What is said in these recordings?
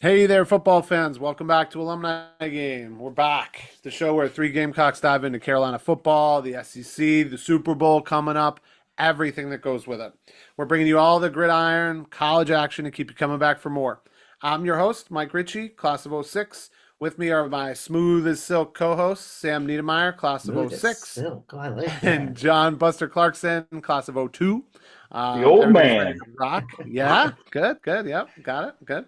Hey there, football fans. Welcome back to Alumni Game. We're back. The show where three Gamecocks dive into Carolina football, the SEC, the Super Bowl coming up, everything that goes with it. We're bringing you all the gridiron, college action to keep you coming back for more. I'm your host, Mike Ritchie, class of '06. With me are my smooth as silk co-hosts, Sam Niedermeyer, class of Smooth as '06, silk. Oh, I like and that. John Buster Clarkson, class of '02. The old Everybody's ready man. to rock. Yeah, good, good. Yep, got it. Good.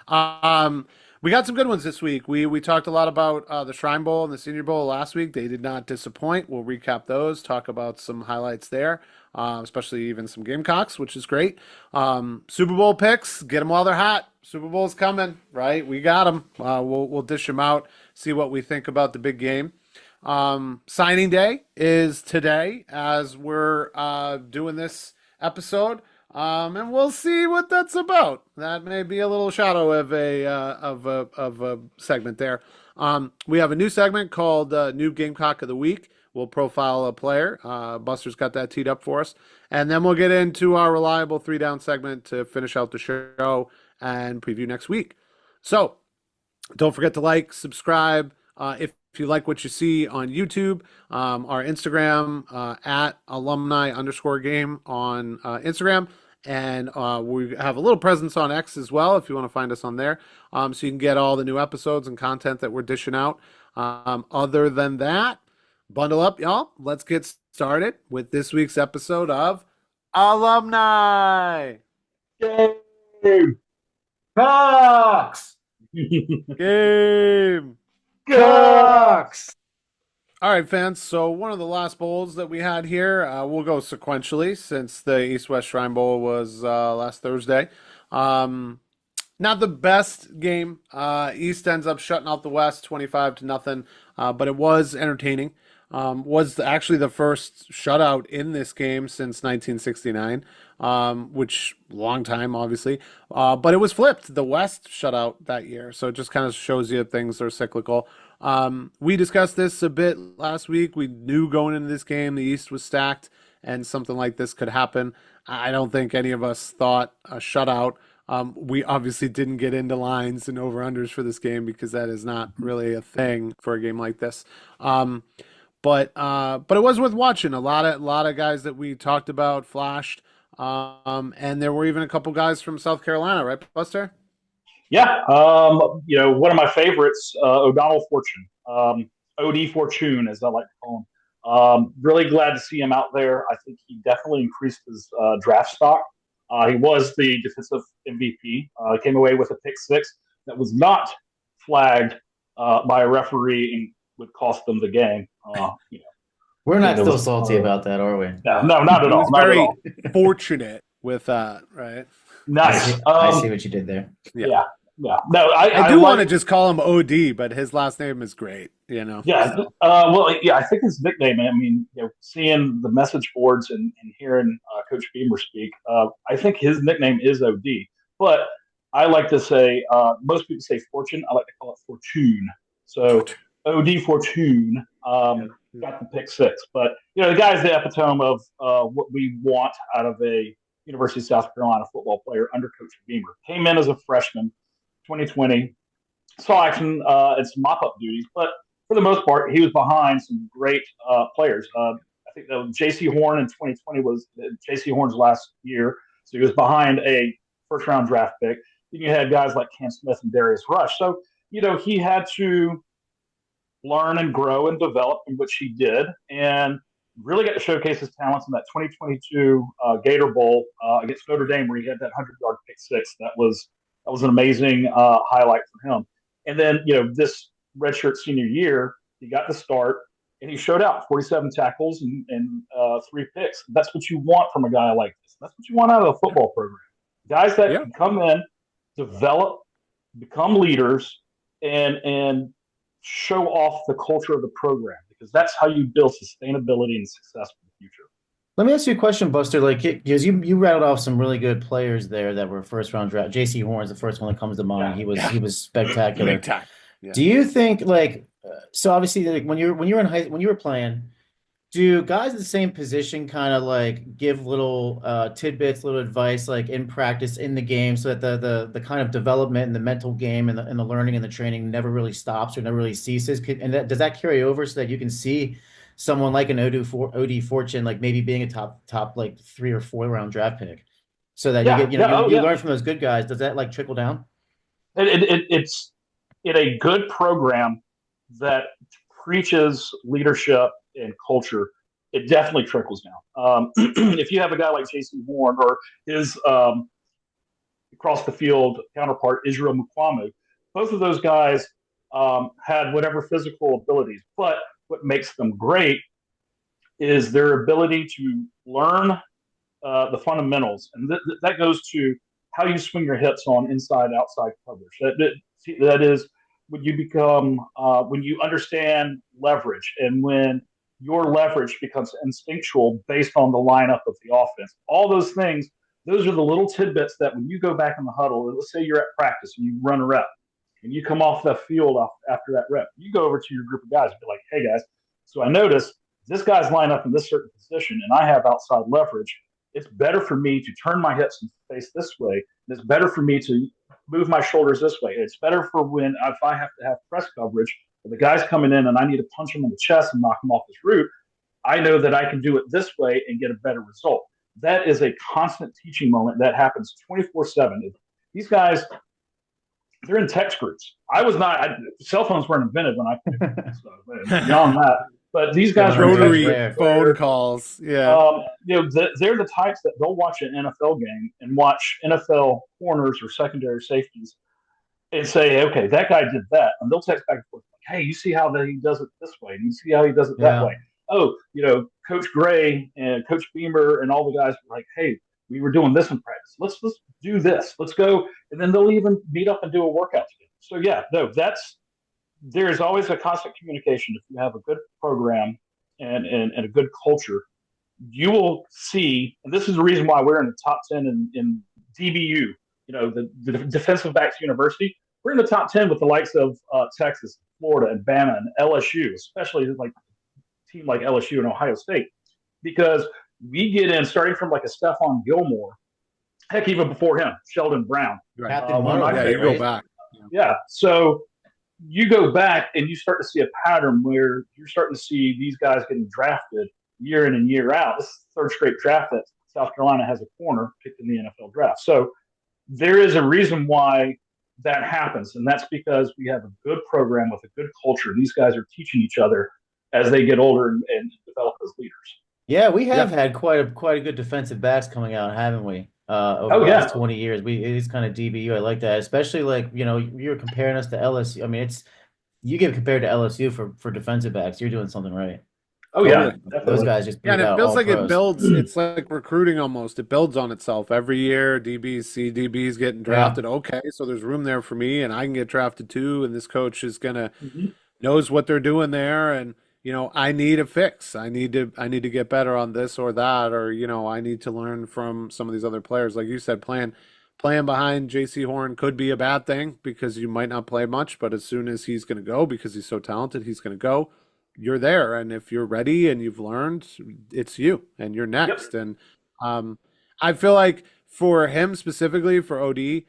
Um, we got some good ones this week. We talked a lot about the Shrine Bowl and the Senior Bowl last week. They did not disappoint. We'll recap those, talk about some highlights there, especially even some Gamecocks, which is great. Super Bowl picks, get them while they're hot. Super Bowl's coming, right? We got them. We'll dish them out, see what we think about the big game. Signing day is today as we're doing this episode. And we'll see what that's about. That may be a little shadow of a segment there. We have a new segment called New Gamecock of the Week. We'll profile a player. Buster's got that teed up for us, and then we'll get into our reliable three down segment to finish out the show and preview next week. So don't forget to like, subscribe. If you like what you see on YouTube, our Instagram at alumni_game on Instagram. And we have a little presence on X as well if you want to find us on there. So you can get all the new episodes and content that we're dishing out. Other than that, bundle up, y'all. Let's get started with this week's episode of Alumni Game. Cox! Game. Cox! All right, fans. So one of the last bowls that we had here, we'll go sequentially since the East-West Shrine Bowl was last Thursday. Not the best game. East ends up shutting out the West 25-0, but it was entertaining. Was actually the first shutout in this game since 1969, which long time, obviously. But it was flipped. The West shut out that year, so it just kind of shows you things are cyclical. We discussed this a bit last week. We knew going into this game the East was stacked and something like this could happen. I don't think any of us thought a shutout. We obviously didn't get into lines and over-unders for this game because that is not really a thing for a game like this. But it was worth watching. A lot of guys that we talked about flashed, and there were even a couple guys from South Carolina, right, Buster? Yeah. One of my favorites, O'Donnell Fortune, OD Fortune, as I like to call him. Really glad to see him out there. I think he definitely increased his draft stock. He was the defensive MVP. Came away with a pick six that was not flagged by a referee and would cost them the game. We're I think not there still was salty about that, are we? no, not at He all, was not at very all. fortunate with that, right? Nice. I see what you did there. Yeah. Yeah, yeah. No, I I do want to like. just call him OD, but his last name is great, you know. Yeah, So. well, yeah, I think his nickname. I mean, seeing the message boards and hearing Coach Beamer speak, I think his nickname is OD. But I like to say, most people say Fortune. I like to call it Fortune. So OD Fortune got the pick six. But the guy's the epitome of what we want out of a University of South Carolina football player under Coach Beamer. Came in as a freshman, 2020, saw action and some mop-up duties, but for the most part, he was behind some great players. I think J.C. Horn in 2020 was J.C. Horn's last year, so he was behind a first-round draft pick. Then you had guys like Cam Smith and Darius Rush. So, he had to learn and grow and develop, in which he did, and really got to showcase his talents in that 2022 Gator Bowl against Notre Dame, where he had that 100-yard pick six. That was an amazing highlight for him. And then, this redshirt senior year, he got the start and he showed out 47 tackles and three picks. That's what you want from a guy like this. That's what you want out of a football program. Guys that can come in, develop, become leaders, and show off the culture of the program, because that's how you build sustainability and success for the future. Let me ask you a question, Buster. Like, because you rattled off some really good players there that were first round draft. J.C. Horn's the first one that comes to mind. He was spectacular. Yeah. Do you think so obviously, like when you were playing, Do guys in the same position kind of like give little tidbits, little advice like in practice in the game so that the kind of development and the mental game and the learning and the training never really stops or never really ceases? And does that carry over so that you can see someone like an OD Fortune like maybe being a top like 3 or 4 round draft pick so that you Yeah, get yeah, oh you yeah. learn from those good guys? Does that like trickle down? It's in a good program that preaches leadership and culture. It definitely trickles down. If you have a guy like Jason Horn or his across the field counterpart Israel Mukwamu, both of those guys had whatever physical abilities, but what makes them great is their ability to learn the fundamentals, and that goes to how you swing your hips on inside outside coverage. That is when you become when you understand leverage and when your leverage becomes instinctual based on the lineup of the offense. All those things, those are the little tidbits that when you go back in the huddle, let's say you're at practice and you run a rep and you come off the field after that rep, you go over to your group of guys and be like, hey guys, so I noticed this guy's lined up in this certain position and I have outside leverage. It's better for me to turn my hips and face this way. And it's better for me to move my shoulders this way. It's better for when if I have to have press coverage, if the guy's coming in and I need to punch him in the chest and knock him off his route, I know that I can do it this way and get a better result. That is a constant teaching moment that happens 24/7. These guys, they're in text groups. I was not. Cell phones weren't invented when I played, so beyond that. But these guys are Rotary phone calls. Yeah. They're the types that they'll watch an NFL game and watch NFL corners or secondary safeties and say, okay, that guy did that. And they'll text back and forth, like, hey, you see how he does it this way? And you see how he does it that way? Oh, Coach Gray and Coach Beamer and all the guys were like, hey, we were doing this in practice. Let's do this. Let's go. And then they'll even meet up and do a workout together. So, yeah, no, there's always a constant communication. If you have a good program and a good culture, you will see, and this is the reason why we're in the top 10 in DBU, the Defensive Backs University. We're in the top 10 with the likes of Texas, Florida, and Bama, and LSU, especially like a team like LSU and Ohio State, because we get in starting from like a Stephon Gilmore, heck, even before him, Sheldon Brown. Right. You go back. Yeah. So you go back and you start to see a pattern where you're starting to see these guys getting drafted year in and year out. This is the third straight draft that South Carolina has a corner picked in the NFL draft. So there is a reason why that happens, and that's because we have a good program with a good culture. These guys are teaching each other as they get older and develop as leaders. Yeah, we have had quite a good defensive backs coming out, haven't we? Over the last 20 years. It is kind of DBU. I like that, especially like, you're comparing us to LSU. I mean, you get compared to LSU for defensive backs, you're doing something right. Oh yeah, those guys just and it feels like pros. it builds. It's like recruiting almost. It builds on itself every year. DBs getting drafted. Yeah. Okay, so there's room there for me, and I can get drafted too. And this coach is gonna knows what they're doing there, and I need a fix. I need to get better on this or that, or I need to learn from some of these other players. Like you said, playing behind J.C. Horn could be a bad thing because you might not play much, but as soon as he's going to go because he's so talented, he's going to go. You're there, and if you're ready and you've learned, it's you, and you're next. Yep. And I feel like for him specifically, for OD,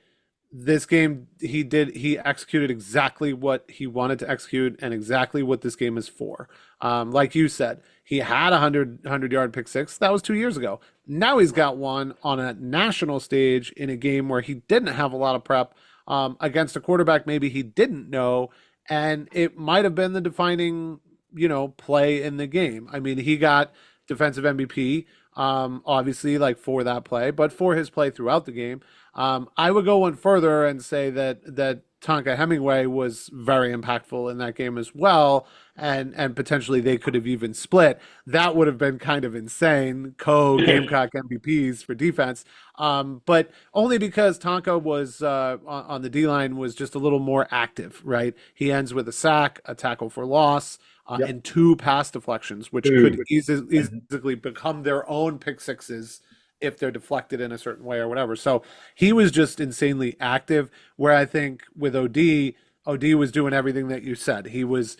this game he executed exactly what he wanted to execute and exactly what this game is for. Like you said, he had a 100-yard pick six. That was 2 years ago. Now he's got one on a national stage in a game where he didn't have a lot of prep against a quarterback maybe he didn't know, and it might have been the defining play in the game. I mean, he got defensive MVP, obviously, like for that play, but for his play throughout the game. I would go one further and say that Tonka Hemingway was very impactful in that game as well, and potentially they could have even split. That would have been kind of insane. Gamecock MVPs for defense, but only because Tonka was on the D-line was just a little more active, right? He ends with a sack, a tackle for loss, and 2 pass deflections, which could easily become their own pick sixes if they're deflected in a certain way or whatever. So he was just insanely active, where I think with OD, OD was doing everything that you said. He was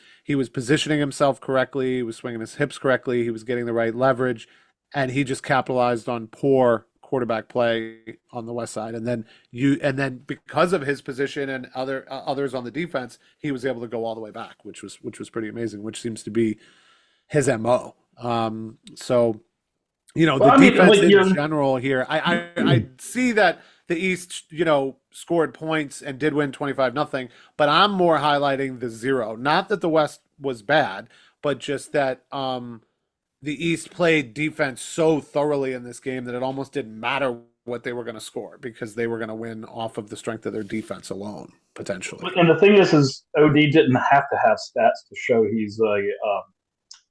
positioning himself correctly. He was swinging his hips correctly. He was getting the right leverage, and he just capitalized on poor quarterback play on the west side. And then because of his position and others on the defense, he was able to go all the way back, which was pretty amazing. Which seems to be his MO. So, the defense in general here, I see that the East, scored points and did win 25-0, but I'm more highlighting the 0. Not that the West was bad, but just that the East played defense so thoroughly in this game that it almost didn't matter what they were going to score because they were going to win off of the strength of their defense alone, potentially. And the thing is OD didn't have to have stats to show he's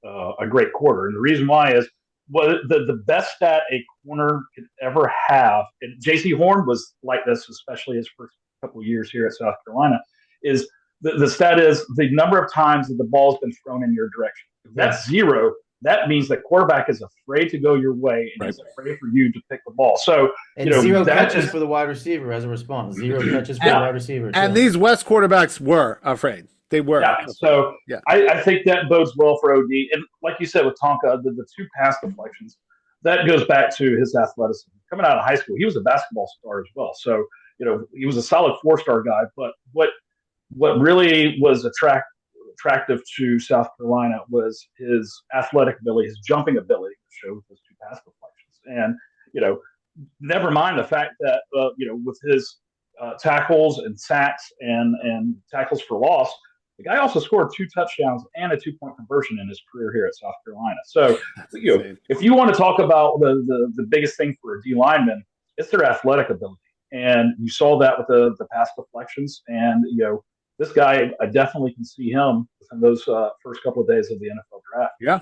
a great quarter. And the reason why is the best stat a corner could ever have, and J.C. Horn was like this, especially his first couple of years here at South Carolina, is the stat is the number of times that the ball's been thrown in your direction. If that's 0, that means the quarterback is afraid to go your way and is afraid for you to pick the ball. So, and 0 catches for the wide receiver as a response. 0 catches for the wide receiver. And these West quarterbacks were afraid. They were. Yeah. So I think that bodes well for OD. And like you said with Tonka, the 2 pass deflections, that goes back to his athleticism. Coming out of high school, he was a basketball star as well. So, he was a solid 4-star guy. But what really was attractive to South Carolina was his athletic ability, his jumping ability to show with those 2 pass deflections. And, never mind the fact that, with his tackles and sacks and tackles for loss, the guy also scored 2 touchdowns and a 2-point conversion in his career here at South Carolina. So, if you want to talk about the biggest thing for a D lineman, it's their athletic ability. And you saw that with the pass deflections. And, this guy, I definitely can see him in those first couple of days of the NFL draft. Yeah.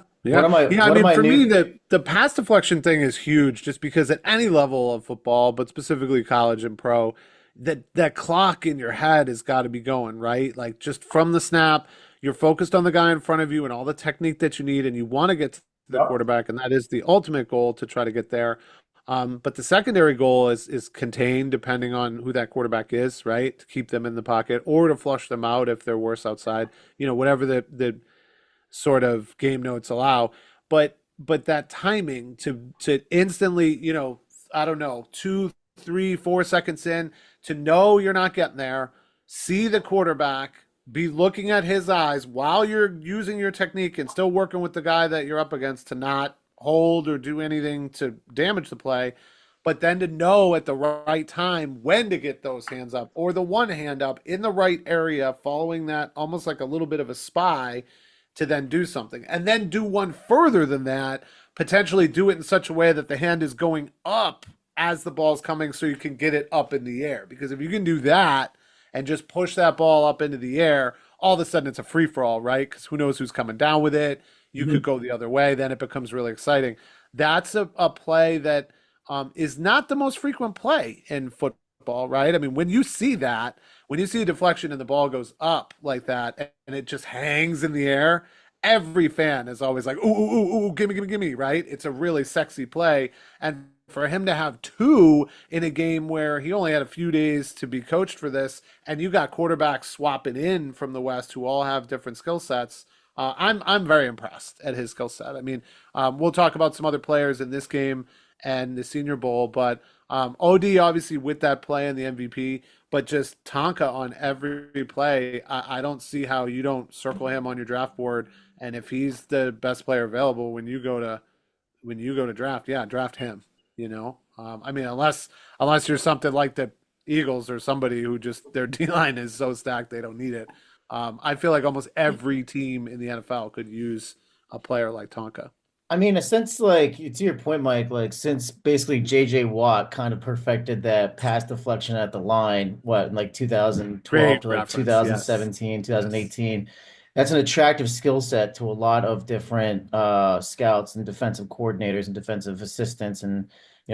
For me, the pass deflection thing is huge just because at any level of football, but specifically college and pro, that clock in your head has got to be going, right? Like just from the snap, you're focused on the guy in front of you and all the technique that you need, and you want to get to the quarterback, and that is the ultimate goal to try to get there. But the secondary goal is contained depending on who that quarterback is, right? To keep them in the pocket or to flush them out if they're worse outside, whatever the sort of game notes allow. But that timing to instantly, I don't know, 2, 3, 4 seconds in, to know you're not getting there, see the quarterback, be looking at his eyes while you're using your technique and still working with the guy that you're up against to not hold or do anything to damage the play, but then to know at the right time when to get those hands up or the one hand up in the right area, following that almost like a little bit of a spy to then do something. And then do one further than that, potentially do it in such a way that the hand is going up as the ball's coming so you can get it up in the air. Because if you can do that and just push that ball up into the air, all of a sudden it's a free-for-all, right? Because who knows who's coming down with it. You could go the other way. Then it becomes really exciting. That's a play that is not the most frequent play in football, right? I mean, when you see a deflection and the ball goes up like that and it just hangs in the air, every fan is always like, ooh, gimme, right? It's a really sexy play. And for him to have 2 in a game where he only had a few days to be coached for this, and you got quarterbacks swapping in from the West who all have different skill sets, I'm very impressed at his skill set. I mean, we'll talk about some other players in this game and the Senior Bowl, but OD obviously with that play and the MVP, but just Tonka on every play. I don't see how you don't circle him on your draft board. And if he's the best player available when you go to draft, draft him. I mean, unless you're something like the Eagles or somebody who just their D-line is so stacked they don't need it. I feel like almost every team in the NFL could use a player like Tonka. I mean, a sense like to your point, Mike, like since basically JJ Watt kind of perfected that pass deflection at the line, in like 2012 Great to like reference, 2017, 2018. That's an attractive skill set to a lot of different scouts and defensive coordinators and defensive assistants and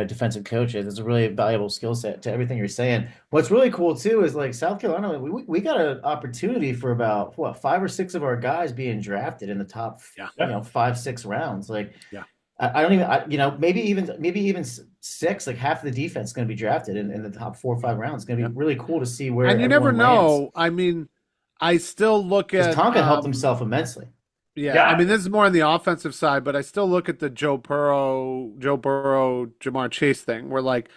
defensive coaches. It's a really valuable skill set to everything you're saying. What's really cool too is like South Carolina, we got an opportunity for about 5 or 6 of our guys being drafted in the top 5, 6 rounds. Like I don't even maybe even 6, like half of the defense is going to be drafted in the top 4 or 5 rounds. It's going to be really cool to see where. And you never know. Lands. I mean, I still look Because at Tonka helped himself immensely. yeah, I Yeah, mean this is more on the offensive side, but I still look at the Joe Burrow, Jamar Chase thing. Where like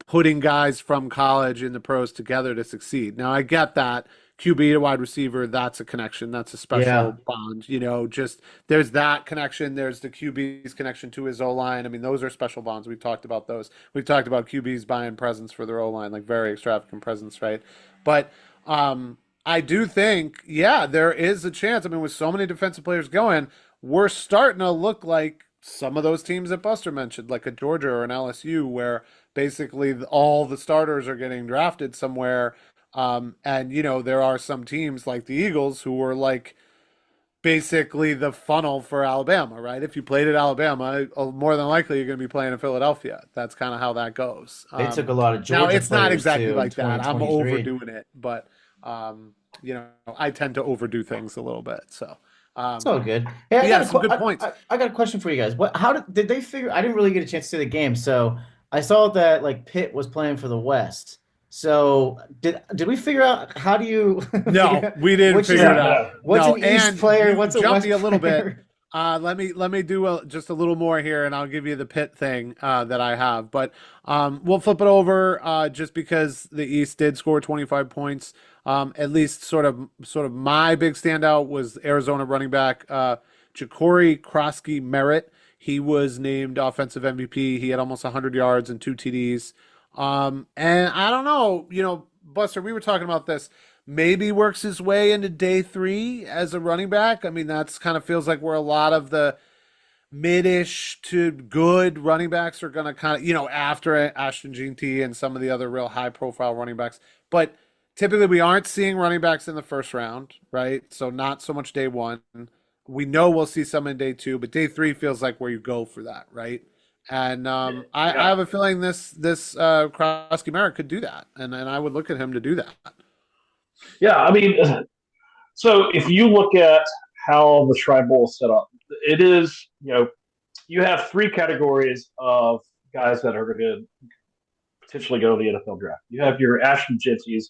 putting guys from college in the pros together to succeed. Now I get that QB to wide receiver, that's a connection, that's a Yeah. special bond. Just there's that connection. There's the QB's connection to his O line. I mean, those are special bonds. We've talked about those. We've talked about QBs buying presents for their O line, like very extravagant presents, right? But I do think, yeah, there is a chance. I mean, with so many defensive players going, we're starting to look like some of those teams that Buster mentioned, like a Georgia or an LSU, where basically all the starters are getting drafted somewhere. And, there are some teams like the Eagles who were like basically the funnel for Alabama, right? If you played at Alabama, more than likely you're going to be playing in Philadelphia. That's kind of how that goes. They took a lot of Now, Georgia it's not players exactly too in like that. I'm 2023. overdoing it, but I tend to overdo things a little bit. So, It's all good. Hey, I got yeah, a some good points. I got a question for you guys. How did they figure? I didn't really get a chance to see the game, so I saw that like Pitt was playing for the West. So did we figure out how do you No, figure out we didn't which is figure it a- out. what's No, an East and player? you What's a jumped West me a little bit. player? Let me do just a little more here, and I'll give you the Pitt thing that I have. But we'll flip it over just because the East did score 25 points. At least sort of my big standout was Arizona running back Ja'Cory Krosky Merritt. He was named offensive MVP. He had almost 100 yards and 2 TDs. And I don't know, Buster, we were talking about this. Maybe works his way into day 3 as a running back. I mean, that's kind of feels like where a lot of the mid-ish to good running backs are going to kind of, after Ashton Jeanty and some of the other real high-profile running backs. But typically we aren't seeing running backs in the first round, right? So not so much day 1. We know we'll see some in day 2, but day 3 feels like where you go for that, right? And I have a feeling this Krosky Merritt could do that, and I would look at him to do that. yeah. I mean, so if you look at how the Shrine Bowl is set up, it is you have 3 categories of guys that are going to potentially go to the NFL draft. You have your Ashton Jitsis,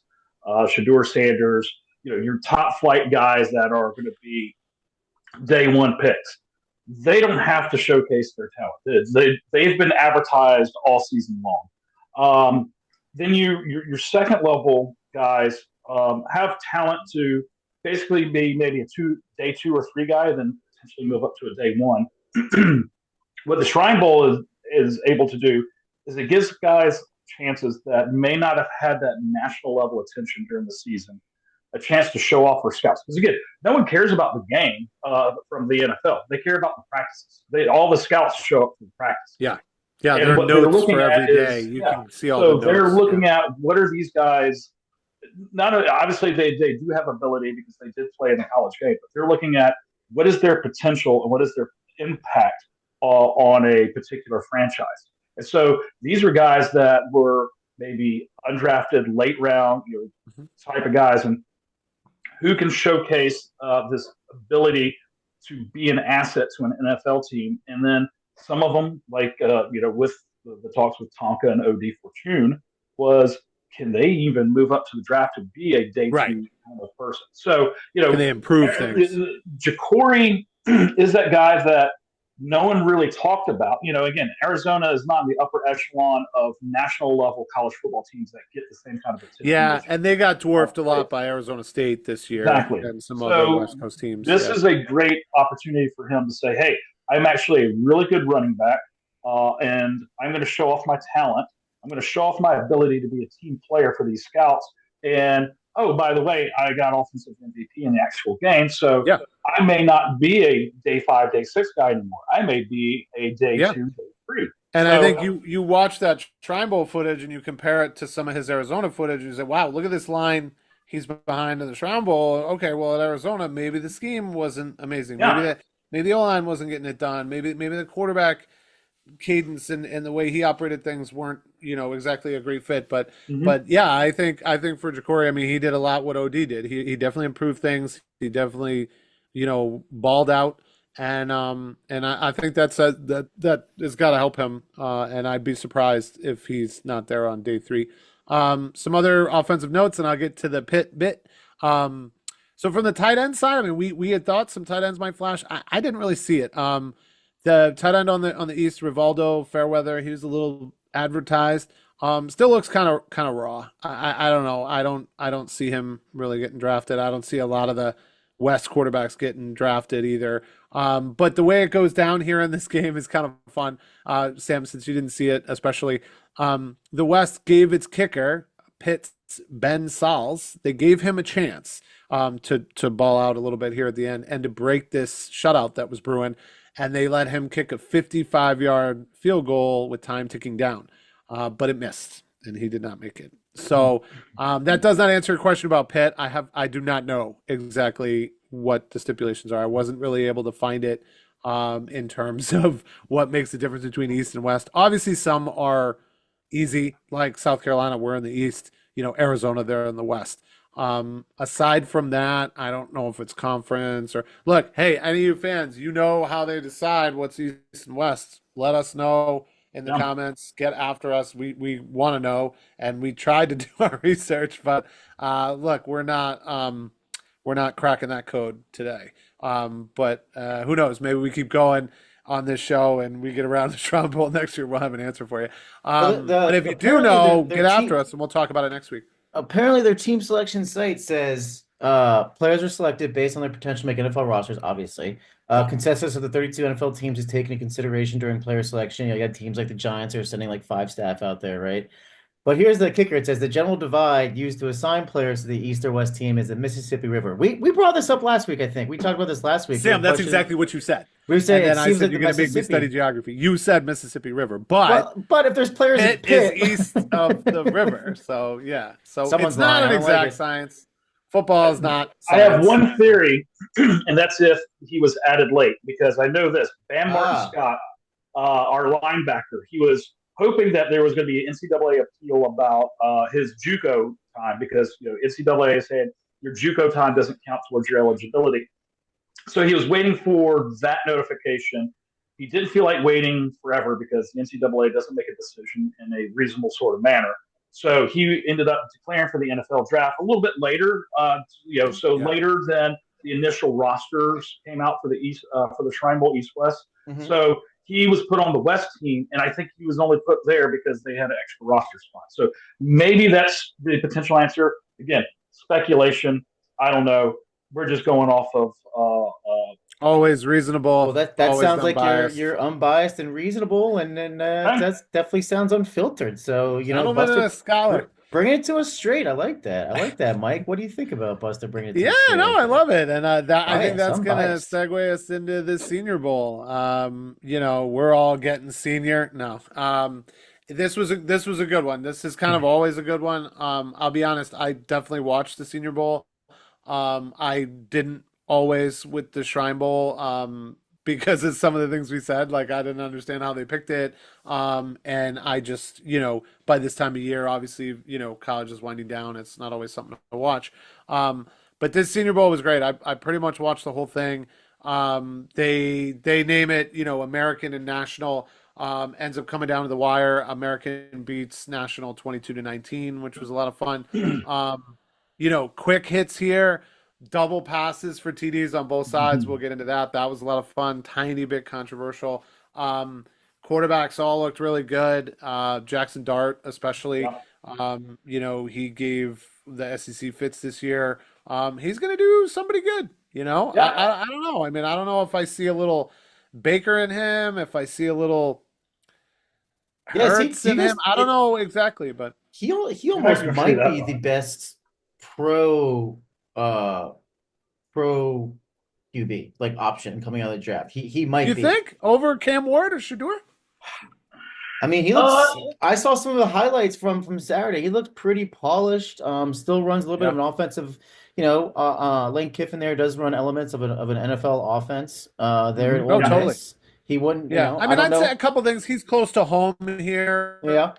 Shador Sanders, your top flight guys that are going to be day 1 picks. They don't have to showcase their talent. They've been advertised all season long. Then your second level guys have talent to basically be maybe a day 2 or 3 guy, then potentially move up to a day 1. What the Shrine Bowl is able to do is it gives guys chances that may not have had that national level attention during the season a chance to show off their scouts. Because again, no one cares about the game from the NFL. They care about the practices. All the scouts show up for the practice. Yeah. Yeah, And there are what they're notes looking for at every is- day. You yeah. can see all So the they're notes. looking at what are these guys. Obviously they do have ability because they did play in the college game, but they're looking at what is their potential and what is their impact on a particular franchise. And so these are guys that were maybe undrafted, late round, type of guys, and who can showcase this ability to be an asset to an NFL team. And then some of them, like with the talks with Tonka and OD Fortune, was can they even move up to the draft to be a day 2 Right. kind of person? So Can they improve things? Ja'Cory is that guy that no one really talked about. Again, Arizona is not in the upper echelon of national level college football teams that get the same kind of attention. Yeah, and they got dwarfed a lot by Arizona State this year Exactly. and some So, other West Coast teams. This yeah. is a great opportunity for him to say, hey, I'm actually a really good running back, and I'm going to show off my talent. I'm going to show off my ability to be a team player for these scouts. And, oh, by the way, I got offensive MVP in the actual game. So Yeah. I may not be a day 5, day 6 guy anymore. I may be a day Yeah. 2, day 3. And So- I think you watch that Shrine Bowl footage and you compare it to some of his Arizona footage and you say, wow, look at this line he's behind in the Shrine Bowl. Okay, well, at Arizona, maybe the scheme wasn't amazing. Yeah. Maybe the O-line wasn't getting it done. Maybe the quarterback cadence and the way he operated things weren't, exactly a great fit. But yeah, I think for Ja'Cory, I mean, he did a lot what OD did. He definitely improved things. He definitely, balled out. And I think that has got to help him. And I'd be surprised if he's not there on day 3. Some other offensive notes, and I'll get to the Pitt bit. So from the tight end side, I mean, we had thought some tight ends might flash. I didn't really see it. The tight end on the East, Rivaldo Fairweather, he was a little advertised. Still looks kind of raw. I don't know. I don't see him really getting drafted. I don't see a lot of the West quarterbacks getting drafted either. But the way it goes down here in this game is kind of fun. Sam, since you didn't see it, especially, the West gave its kicker, Pitt's Ben Sauls, they gave him a chance to ball out a little bit here at the end and to break this shutout that was brewing. And they let him kick a 55-yard field goal with time ticking down. But it missed, and he did not make it. So that does not answer your question about Pitt. I do not know exactly what the stipulations are. I wasn't really able to find it in terms of what makes the difference between East and West. Obviously, some are easy, like South Carolina. We're in the East. Arizona, they're in the West. Aside from that, I don't know if it's conference or look. Hey, any of you fans, you know how they decide what's East and West. Let us know in the comments. Get after us. We want to know, and we tried to do our research, but look, we're not cracking that code today. But who knows? Maybe we keep going on this show and we get around the Shrine Bowl next year. We'll have an answer for you. But if you do know, get after us, and we'll talk about it next week. Apparently, their team selection site says players are selected based on their potential to make NFL rosters, obviously. Consensus of the 32 NFL teams is taken into consideration during player selection. You got teams like the Giants are sending like 5 staff out there, right? But here's the kicker. It says the general divide used to assign players to the East or West team is the Mississippi River. We brought this up last week, I think. We talked about this last week. Sam, that's exactly what you said. We said, and then I said, you're going to make me study geography. You said Mississippi River, but if there's players in Pitt is east of the river. So, yeah. So Someone's it's not lying. an exact science. Football is not science. I have one theory, and that's if he was added late, because I know this. Bam Martin Scott, our linebacker, he was hoping that there was going to be an NCAA appeal about his JUCO time, because NCAA is saying your JUCO time doesn't count towards your eligibility. So he was waiting for that notification. He didn't feel like waiting forever because the NCAA doesn't make a decision in a reasonable sort of manner. So he ended up declaring for the NFL draft a little bit later, later than the initial rosters came out for the East, for the Shrine Bowl East-West. Mm-hmm. So he was put on the West team, and I think he was only put there because they had an extra roster spot. So maybe that's the potential answer. Again, speculation. I don't know. We're just going off of always reasonable. Well, that sounds unbiased. Like you're unbiased and reasonable, and then that definitely sounds unfiltered. So Buster, a scholar. Bring it to us straight. I like that, Mike. What do you think about Buster bringing it to us straight? I love it, and I think that's going to segue us into the Senior Bowl. We're all getting senior. No, this was a good one. This is kind of always a good one. I'll be honest. I definitely watched the Senior Bowl. I didn't always with the Shrine Bowl because of some of the things we said. Like, I didn't understand how they picked it. And I just, by this time of year, obviously, college is winding down. It's not always something to watch. But this Senior Bowl was great. I pretty much watched the whole thing. They name it, American and National. Ends up coming down to the wire. American beats National 22-19, which was a lot of fun. Quick hits here, double passes for TDs on both sides. We'll get into that. That was a lot of fun, tiny bit controversial. Quarterbacks all looked really good. Jackson Dart, especially, he gave the SEC fits this year. He's going to do somebody good, I don't know. I mean, I don't know if I see a little Baker in him, if I see a little Hurts in him. I don't know exactly, but he almost might be the best pro QB like option coming out of the draft. He might be. You think over Cam Ward or Shedeur? I mean, he looks. I saw some of the highlights from Saturday. He looked pretty polished. Still runs a little bit of an offensive. Lane Kiffin there does run elements of an NFL offense. There, totally. He wouldn't. Yeah, I mean, I'd say a couple things. He's close to home here. Yeah.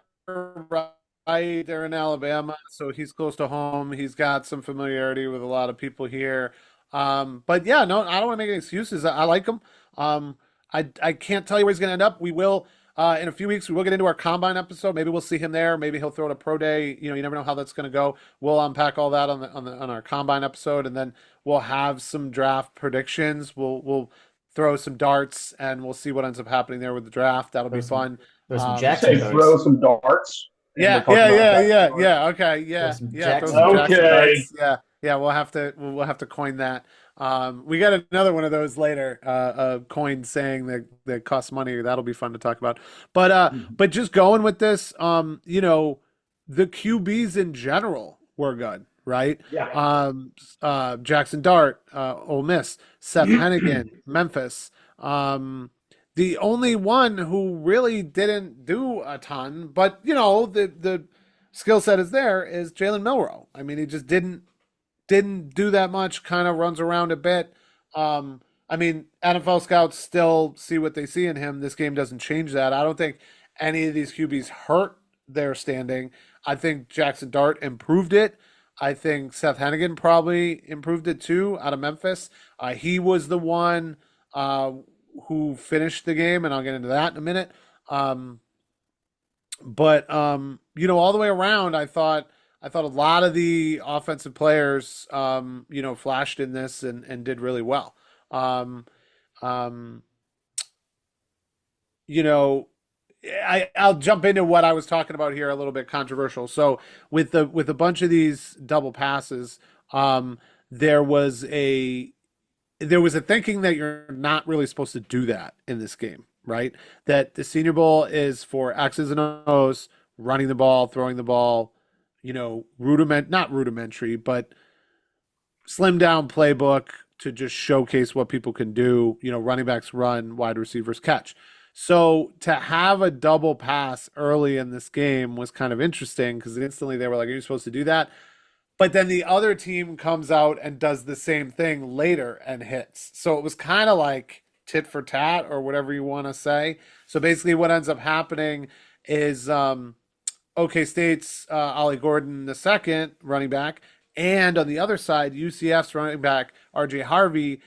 Right, they're in Alabama, so he's close to home. He's got some familiarity with a lot of people here. But yeah, no, I don't want to make any excuses. I like him. I can't tell you where he's going to end up. We will in a few weeks, we will get into our combine episode. Maybe we'll see him there. Maybe he'll throw it a pro day. You never know how that's going to go. We'll unpack all that on our combine episode, and then we'll have some draft predictions. We'll throw some darts, and we'll see what ends up happening there with the draft. That'll be fun. There's some You Jackson say darts. throw some darts. and Yeah, we're talking yeah, about yeah, Jackson yeah, darts. yeah. Okay, yeah, Some yeah. Throw Jackson some darts. Jackson Okay. darts. Yeah. We'll have to coin that. We got another one of those later. A coin saying that costs money. That'll be fun to talk about. But just going with this, the QBs in general were good, right? Yeah. Jackson Dart, Ole Miss, Seth Hennigan, Memphis. The only one who really didn't do a ton, but the skill set is there, is Jalen Milroe. I mean, he just didn't do that much, kind of runs around a bit. I mean, NFL scouts still see what they see in him. This game doesn't change that. I don't think any of these QBs hurt their standing. I think Jackson Dart improved it. I think Seth Hennigan probably improved it too out of Memphis. He was the one who finished the game, and I'll get into that in a minute. But all the way around, I thought a lot of the offensive players, flashed in this and did really well. I'll jump into what I was talking about here, a little bit controversial. So with a bunch of these double passes, there was a thinking that you're not really supposed to do that in this game, right? That the Senior Bowl is for X's and O's, running the ball, throwing the ball, not rudimentary, but slim down playbook to just showcase what people can do. Running backs run, wide receivers catch. So to have a double pass early in this game was kind of interesting, because instantly they were like, are you supposed to do that? But then the other team comes out and does the same thing later and hits. So it was kind of like tit for tat, or whatever you want to say. So basically what ends up happening is OK State's Ollie Gordon II, running back, and on the other side, UCF's running back, RJ Harvey,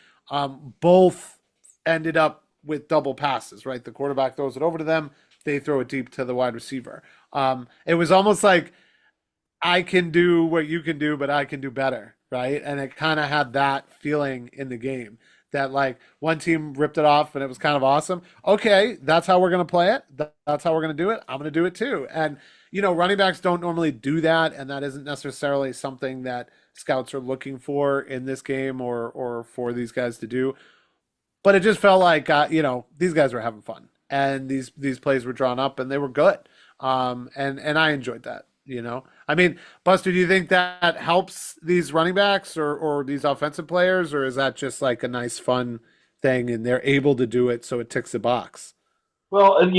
both ended up with double passes, right? The quarterback throws it over to them. They throw it deep to the wide receiver. It was almost like, I can do what you can do, but I can do better, right? And it kind of had that feeling in the game, that like one team ripped it off and it was kind of awesome. Okay, that's how we're going to play it. That's how we're going to do it. I'm going to do it too. And, running backs don't normally do that, and that isn't necessarily something that scouts are looking for in this game or for these guys to do. But it just felt like, these guys were having fun, and these plays were drawn up and they were good. And I enjoyed that. I mean, Buster, do you think that helps these running backs or these offensive players, or is that just like a nice fun thing and they're able to do it, so it ticks the box? Well, and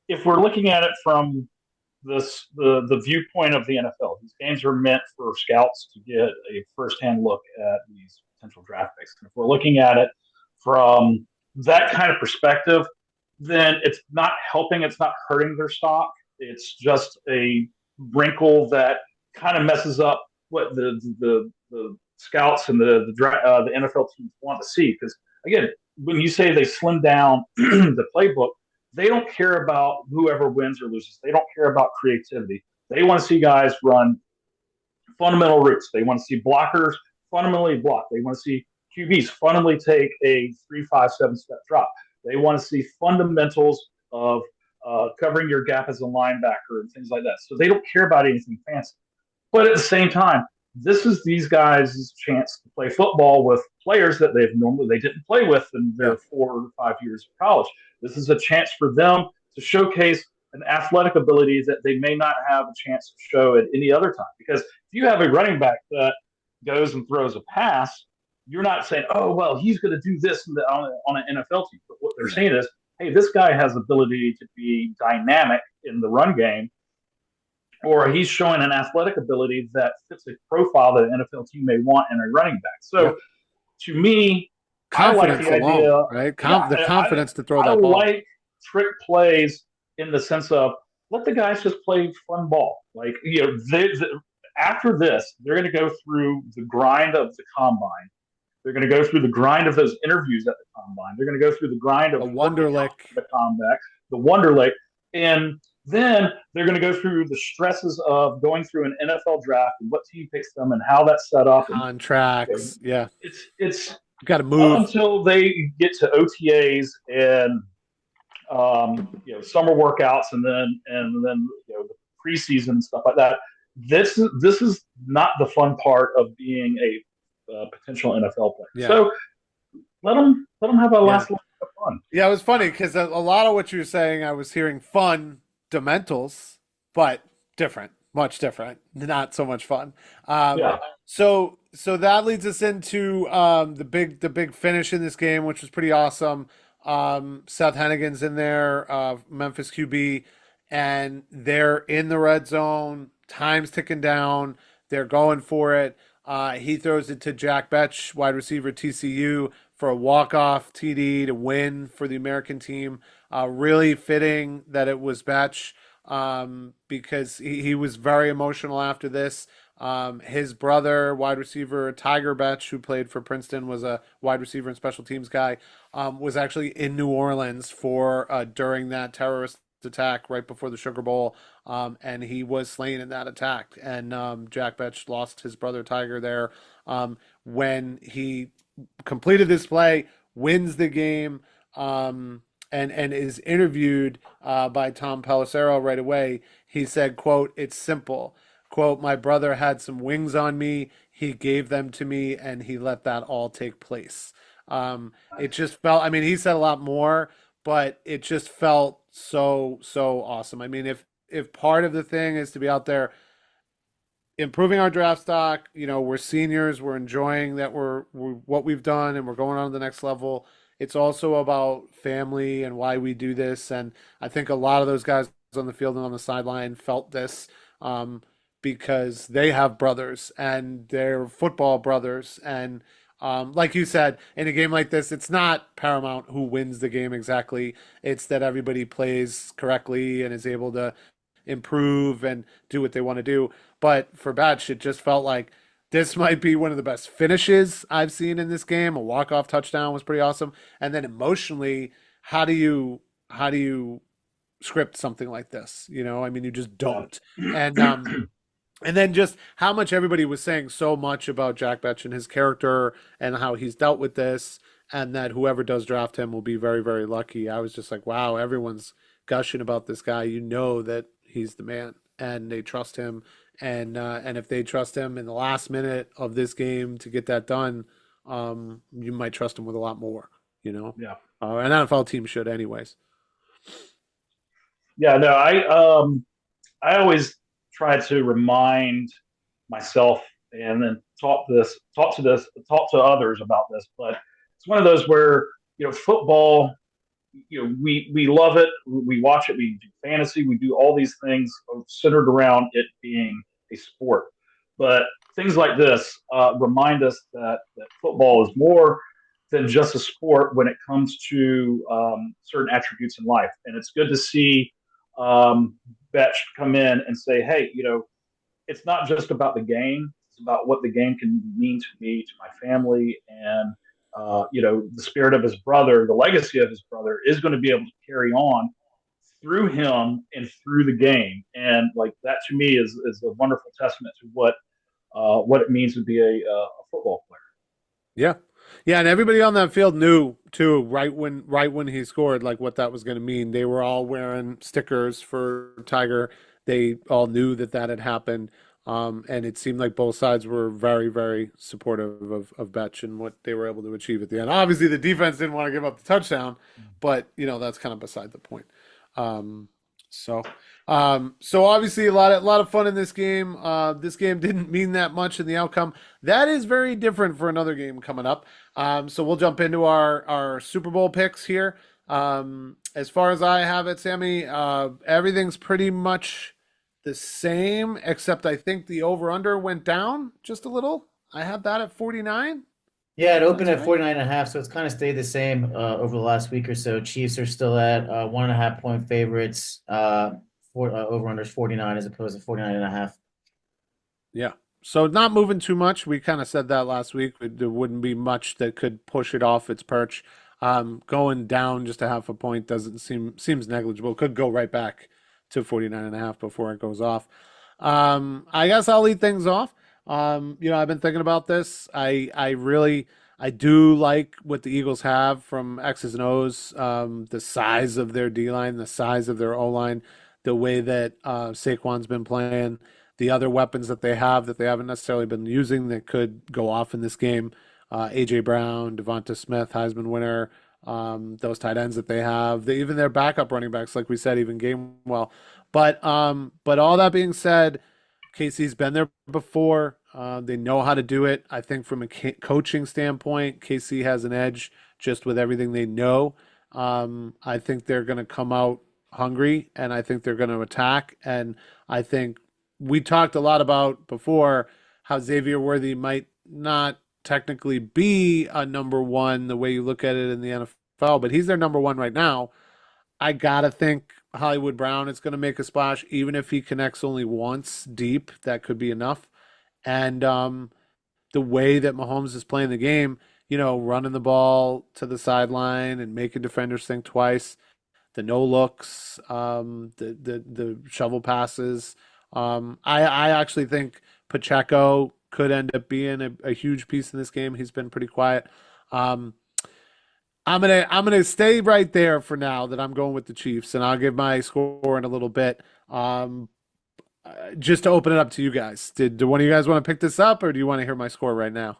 if we're looking at it from the viewpoint of the NFL, these games are meant for scouts to get a firsthand look at these potential draft picks. And if we're looking at it from that kind of perspective, then it's not helping, it's not hurting their stock. It's just a wrinkle that kind of messes up what the scouts and the NFL teams want to see. Because again, when you say they slim down the playbook, they don't care about whoever wins or loses. They don't care about creativity. They want to see guys run fundamental routes. They want to see blockers fundamentally block. They want to see QBs fundamentally take a 3-5-7 step drop. They want to see fundamentals of covering your gap as a linebacker and things like that. So they don't care about anything fancy. But at the same time, this is these guys' chance to play football with players that they didn't play with in their 4 or 5 years of college. This is a chance for them to showcase an athletic ability that they may not have a chance to show at any other time. Because if you have a running back that goes and throws a pass, you're not saying, oh, well, he's going to do this on an NFL team. But what they're saying is, hey, this guy has ability to be dynamic in the run game, or he's showing an athletic ability that fits a profile that an NFL team may want in a running back. So to me, confidence I like the idea, alone, right? The confidence to throw that ball. I like trick plays in the sense of let the guys just play fun ball. Like, after this, they're going to go through the grind of the combine. They're going to go through the grind of those interviews at the combine. They're going to go through the grind of a Wonderlic, the comeback. the Wonder Lake, and then they're going to go through the stresses of going through an NFL draft and what team picks them and how that's set up, and Contracts. Yeah. it's You got to up move. until they get to OTAs and summer workouts, and then the preseason and stuff like that. This is not the fun part of being a potential NFL player. Yeah. So let them have a last little bit of fun. Yeah, it was funny because a lot of what you were saying, I was hearing fundamentals, but different, much different, not so much fun. Yeah. So that leads us into the big finish in this game, which was pretty awesome. Seth Hennigan's in there, Memphis QB, and they're in the red zone. Time's ticking down. They're going for it. He throws it to Jack Betch, wide receiver TCU, for a walk-off TD to win for the American team. Really fitting that it was Betch because he was very emotional after this. His brother, wide receiver Tiger Betch, who played for Princeton, was a wide receiver and special teams guy, was actually in New Orleans for during that terrorist attack right before the Sugar Bowl, and he was slain in that attack. And Jack Betch lost his brother Tiger there. When he completed this play, wins the game, and is interviewed by Tom Pelissero right away. He said, quote, "It's simple. Quote, my brother had some wings on me. He gave them to me, and he let that all take place." It just felt, I mean, he said a lot more, but it just felt so awesome. I mean, if part of the thing is to be out there improving our draft stock, we're seniors, we're enjoying that we're what we've done, and we're going on to the next level. It's also about family and why we do this, and I think a lot of those guys on the field and on the sideline felt this. Because they have brothers and they're football brothers. And like you said, in a game like this, it's not paramount who wins the game exactly. It's that everybody plays correctly and is able to improve and do what they want to do. But for Batch, it just felt like this might be one of the best finishes I've seen in this game. A walk-off touchdown was pretty awesome. And then emotionally, how do you script something like this? I mean, you just don't. And then just how much everybody was saying so much about Jack Betch and his character and how he's dealt with this, and that whoever does draft him will be very, very lucky. I was just like, wow, everyone's gushing about this guy. That he's the man, and they trust him. And if they trust him in the last minute of this game to get that done, you might trust him with a lot more, Yeah. An NFL team should anyways. Yeah, no, I always try to remind myself and then talk to others about this. But it's one of those where, football, we love it. We watch it. We do fantasy. We do all these things centered around it being a sport. But things like this remind us that football is more than just a sport when it comes to certain attributes in life. And it's good to see Betch come in and say, hey, it's not just about the game. It's about what the game can mean to me, to my family, and the spirit of his brother, the legacy of his brother is going to be able to carry on through him and through the game. And like that to me is a wonderful testament to what it means to be a football player. Yeah. Yeah, and everybody on that field knew too, right when he scored, like what that was going to mean. They were all wearing stickers for Tiger. They all knew that had happened, and it seemed like both sides were very, very supportive of Betch and what they were able to achieve at the end. Obviously, the defense didn't want to give up the touchdown, but that's kind of beside the point. So obviously a lot of fun in this game. This game didn't mean that much in the outcome. That is very different for another game coming up. So we'll jump into our Super Bowl picks here. As far as I have it, Sammy, everything's pretty much the same, except I think the over-under went down just a little. I have that at 49. Yeah, it opened at 49.5, so it's kind of stayed the same over the last week or so. Chiefs are still at 1.5 point favorites. Over-under 49 as opposed to 49.5. Yeah. So not moving too much. We kind of said that last week. There wouldn't be much that could push it off its perch. Going down just a half a point seems negligible. Could go right back to 49.5 before it goes off. I guess I'll lead things off. I've been thinking about this. I do like what the Eagles have from X's and O's, the size of their D line, the size of their O line, the way that Saquon's been playing, the other weapons that they have that they haven't necessarily been using that could go off in this game. AJ Brown, Devonta Smith, Heisman winner, those tight ends that they have, even their backup running backs, like we said, even Gamewell. But all that being said, Casey's been there before. They know how to do it. I think from a coaching standpoint, KC has an edge just with everything they know. I think they're going to come out hungry, and I think they're going to attack. And I think we talked a lot about before how Xavier Worthy might not technically be a number one the way you look at it in the NFL, but he's their number one right now. I got to think Hollywood Brown is going to make a splash, even if he connects only once deep. That could be enough. And the way that Mahomes is playing the game, running the ball to the sideline and making defenders think twice, the no looks, the shovel passes. I actually think Pacheco could end up being a huge piece in this game. He's been pretty quiet. I'm gonna stay right there for now. That I'm going with the Chiefs, and I'll give my score in a little bit. Just to open it up to you guys. Do one of you guys want to pick this up, or do you want to hear my score right now?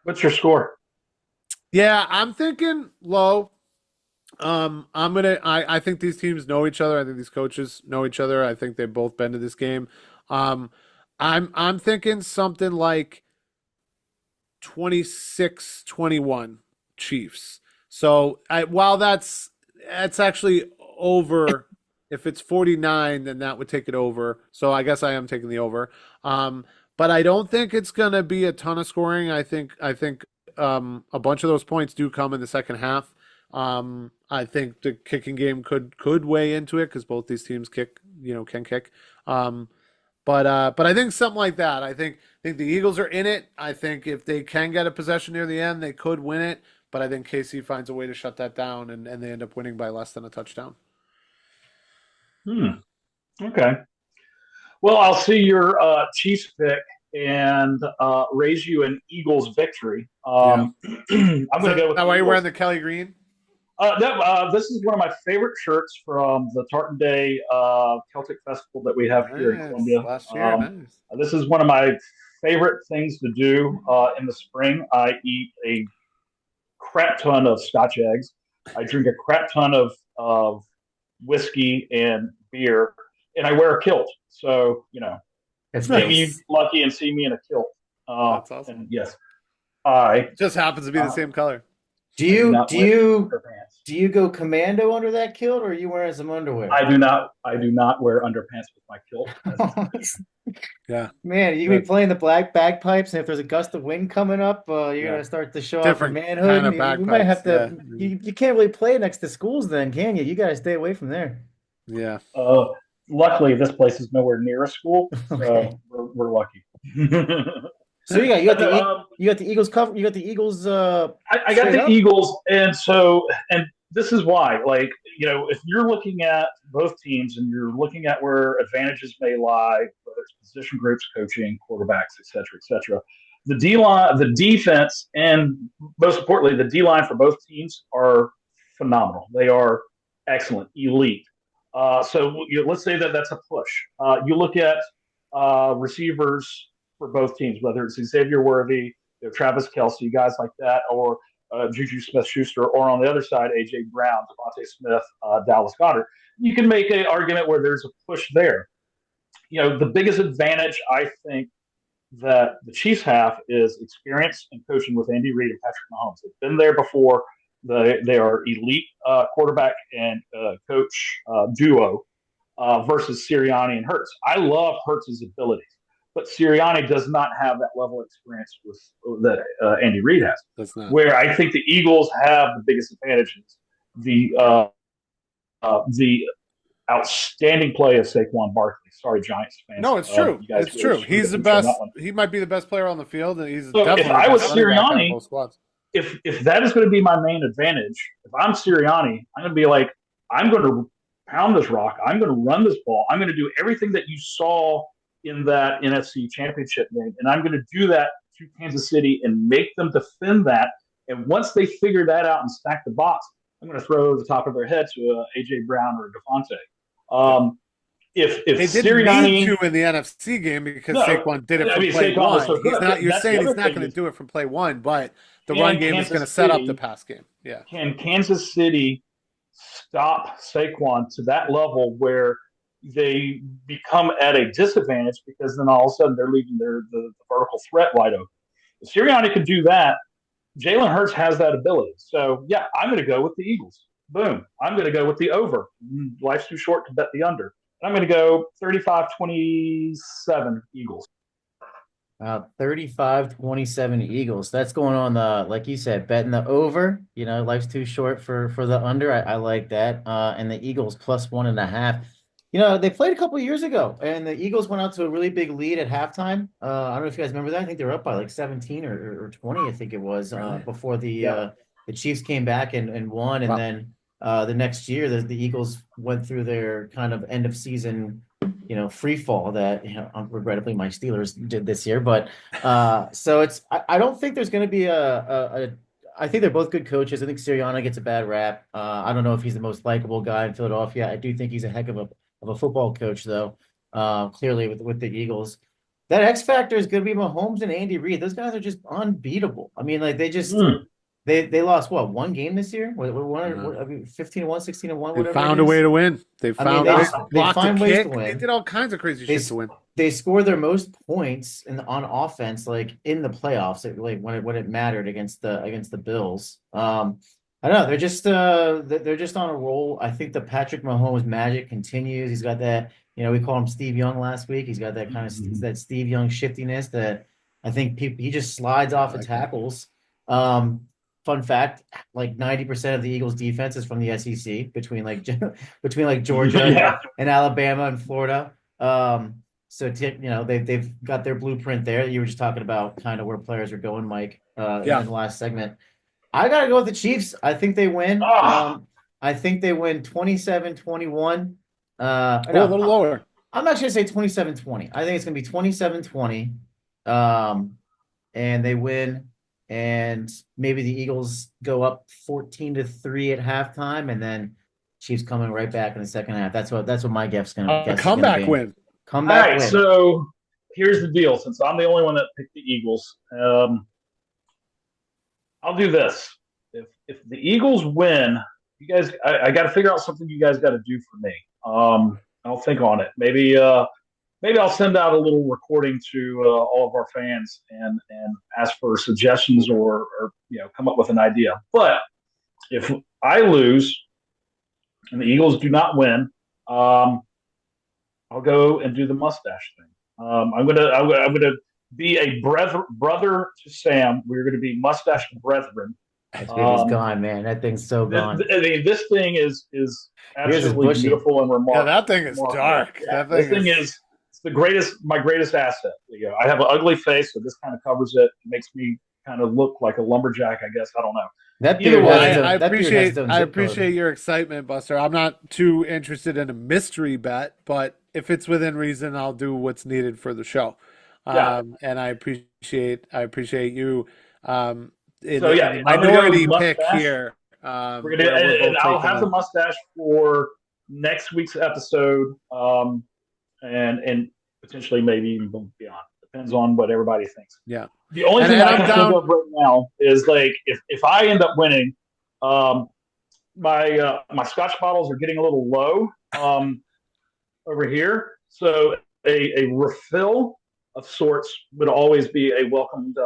What's your score? Yeah, I'm thinking low. I think these teams know each other. I think these coaches know each other. I think they've both been to this game. I'm thinking something like 26-21 Chiefs. So while that's actually over, if it's 49, then that would take it over. So I guess I am taking the over. But I don't think it's going to be a ton of scoring. I think a bunch of those points do come in the second half. I think the kicking game could weigh into it because both these teams can kick. But I think something like that. I think the Eagles are in it. I think if they can get a possession near the end, they could win it. But I think KC finds a way to shut that down, and they end up winning by less than a touchdown. Okay. Well, I'll see your Chiefs pick and raise you an Eagles victory. I'm going to go with. Now, why are you wearing the Kelly green? This is one of my favorite shirts from the Tartan Day Celtic Festival that we have here in Columbia. Last year, nice. This is one of my favorite things to do in the spring. I eat a crap ton of Scotch eggs. I drink a crap ton of whiskey and beer, and I wear a kilt. So, It's maybe lucky and see me in a kilt. That's awesome. And yes, I just happens to be the same color. Do you go commando under that kilt, or are you wearing some underwear? I do not wear underpants with my kilt. Yeah, man, you be playing the black bagpipes, and if there's a gust of wind coming up, you're gonna start to show off your manhood. Kind of you might have to. Yeah. You can't really play next to schools, then, can you? You got to stay away from there. Yeah. Luckily, this place is nowhere near a school, so Okay. we're lucky. So you got the Eagles cover. You got the Eagles. I got the Eagles, and this is why. If you're looking at both teams and you're looking at where advantages may lie, whether it's position groups, coaching, quarterbacks, et cetera, the D line, the defense, and most importantly, the D line for both teams are phenomenal. They are excellent, elite. So let's say that's a push. You look at receivers for both teams, whether it's Xavier Worthy, Travis Kelce, guys like that, or Juju Smith-Schuster, or on the other side, A.J. Brown, Devontae Smith, Dallas Goedert. You can make an argument where there's a push there. The biggest advantage I think that the Chiefs have is experience and coaching with Andy Reid and Patrick Mahomes. They've been there before. They are elite quarterback and coach duo versus Sirianni and Hurts. I love Hurts' abilities, but Sirianni does not have that level of experience that Andy Reid has. That's not. Where I think the Eagles have the biggest advantages. The outstanding play of Saquon Barkley. Sorry, Giants fans. No, it's true. It's true. He's the best. He might be the best player on the field, and he's so definitely. If I was Sirianni, if that is going to be my main advantage, if I'm Sirianni, I'm going to be like, I'm going to pound this rock. I'm going to run this ball. I'm going to do everything that you saw in that NFC Championship game, and I'm going to do that to Kansas City and make them defend that. And once they figure that out and stack the box, I'm going to throw over the top of their head to AJ Brown or Devontae. If They didn't Sirianni need to in the NFC game because Saquon did it from play Saquon was one. so good. He's not. You're That's saying the he's other not thing going to is- do it from play one, but the Can run game is Kansas going to set up City- the pass game. Yeah. can Kansas City stop Saquon to that level where they become at a disadvantage because then all of a sudden they're leaving the vertical threat wide open? If Sirianni can do that, Jalen Hurts has that ability. So, yeah, I'm going to go with the Eagles. Boom. I'm going to go with the over. Life's too short to bet the under. I'm going to go 35-27 Eagles. 35-27 Eagles. That's going on the, like you said, betting the over. You know, life's too short for the under. I like that. And the Eagles plus 1.5. You know, they played a couple of years ago, and the Eagles went out to a really big lead at halftime. I don't know if you guys remember that. I think they were up by like 17 or 20, I think it was, before the Chiefs came back and won. And then the next year, the Eagles went through their kind of end of season, you know, free fall that, you know, regrettably my Steelers did this year. But so I don't think there's going to be I think they're both good coaches. I think Sirianni gets a bad rap. I don't know if he's the most likable guy in Philadelphia. I do think he's a heck of a football coach, though. Clearly with the Eagles, that X factor is going to be Mahomes and Andy Reid. Those guys are just unbeatable. I mean, like they just they lost what, one game this year? What, I mean, 15-1, 16-1. They Whatever. found a way to win. They found they ways to block the find ways to kick. win. They did all kinds of crazy shit to win. They scored their most points on offense, like in the playoffs, like when it mattered against the Bills. I don't know. They're just on a roll. I think the Patrick Mahomes magic continues. He's got that, you know, we called him Steve Young last week. He's got that kind of that Steve Young shiftiness that I think he just slides off of tackles. Fun fact, like 90% of the Eagles defense is from the SEC between Georgia and Alabama and Florida. So you know, they've got their blueprint there. You were just talking about kind of where players are going, Mike, in the last segment. I got to go with the Chiefs. I think they win. I think they win 27-21. A little lower. I'm actually going to say 27-20. I think it's going to be 27-20. And they win. And maybe the Eagles go up 14-3 at halftime, and then Chiefs coming right back in the second half. That's what my guess is going to be. A comeback win. Comeback All right, win. so here's the deal. Since I'm the only one that picked the Eagles, I'll do this. If the Eagles win, you guys, I got to figure out something you guys got to do for me. I'll think on it. Maybe I'll send out a little recording to all of our fans and ask for suggestions or you know, come up with an idea. But if I lose and the Eagles do not win, I'll go and do the mustache thing. I'm gonna be a brother to Sam. We're gonna be mustache brethren. That baby's gone, man. That thing's so gone. I mean, this thing is absolutely beautiful and remarkable. Yeah, that thing is dark. Yeah, this thing is my greatest asset. You know, I have an ugly face, so this kind of covers it. It makes me kind of look like a lumberjack, I guess. I don't know. That Either beard way, I appreciate your excitement, Buster. I'm not too interested in a mystery bet, but if it's within reason, I'll do what's needed for the show. And I appreciate you. In the minority pick here. We're gonna, and I'll have the mustache for next week's episode, and potentially maybe even beyond. Depends on what everybody thinks. Yeah. The only thing I can think of right now is like if I end up winning, my Scotch bottles are getting a little low over here, so a refill of sorts would always be a welcomed.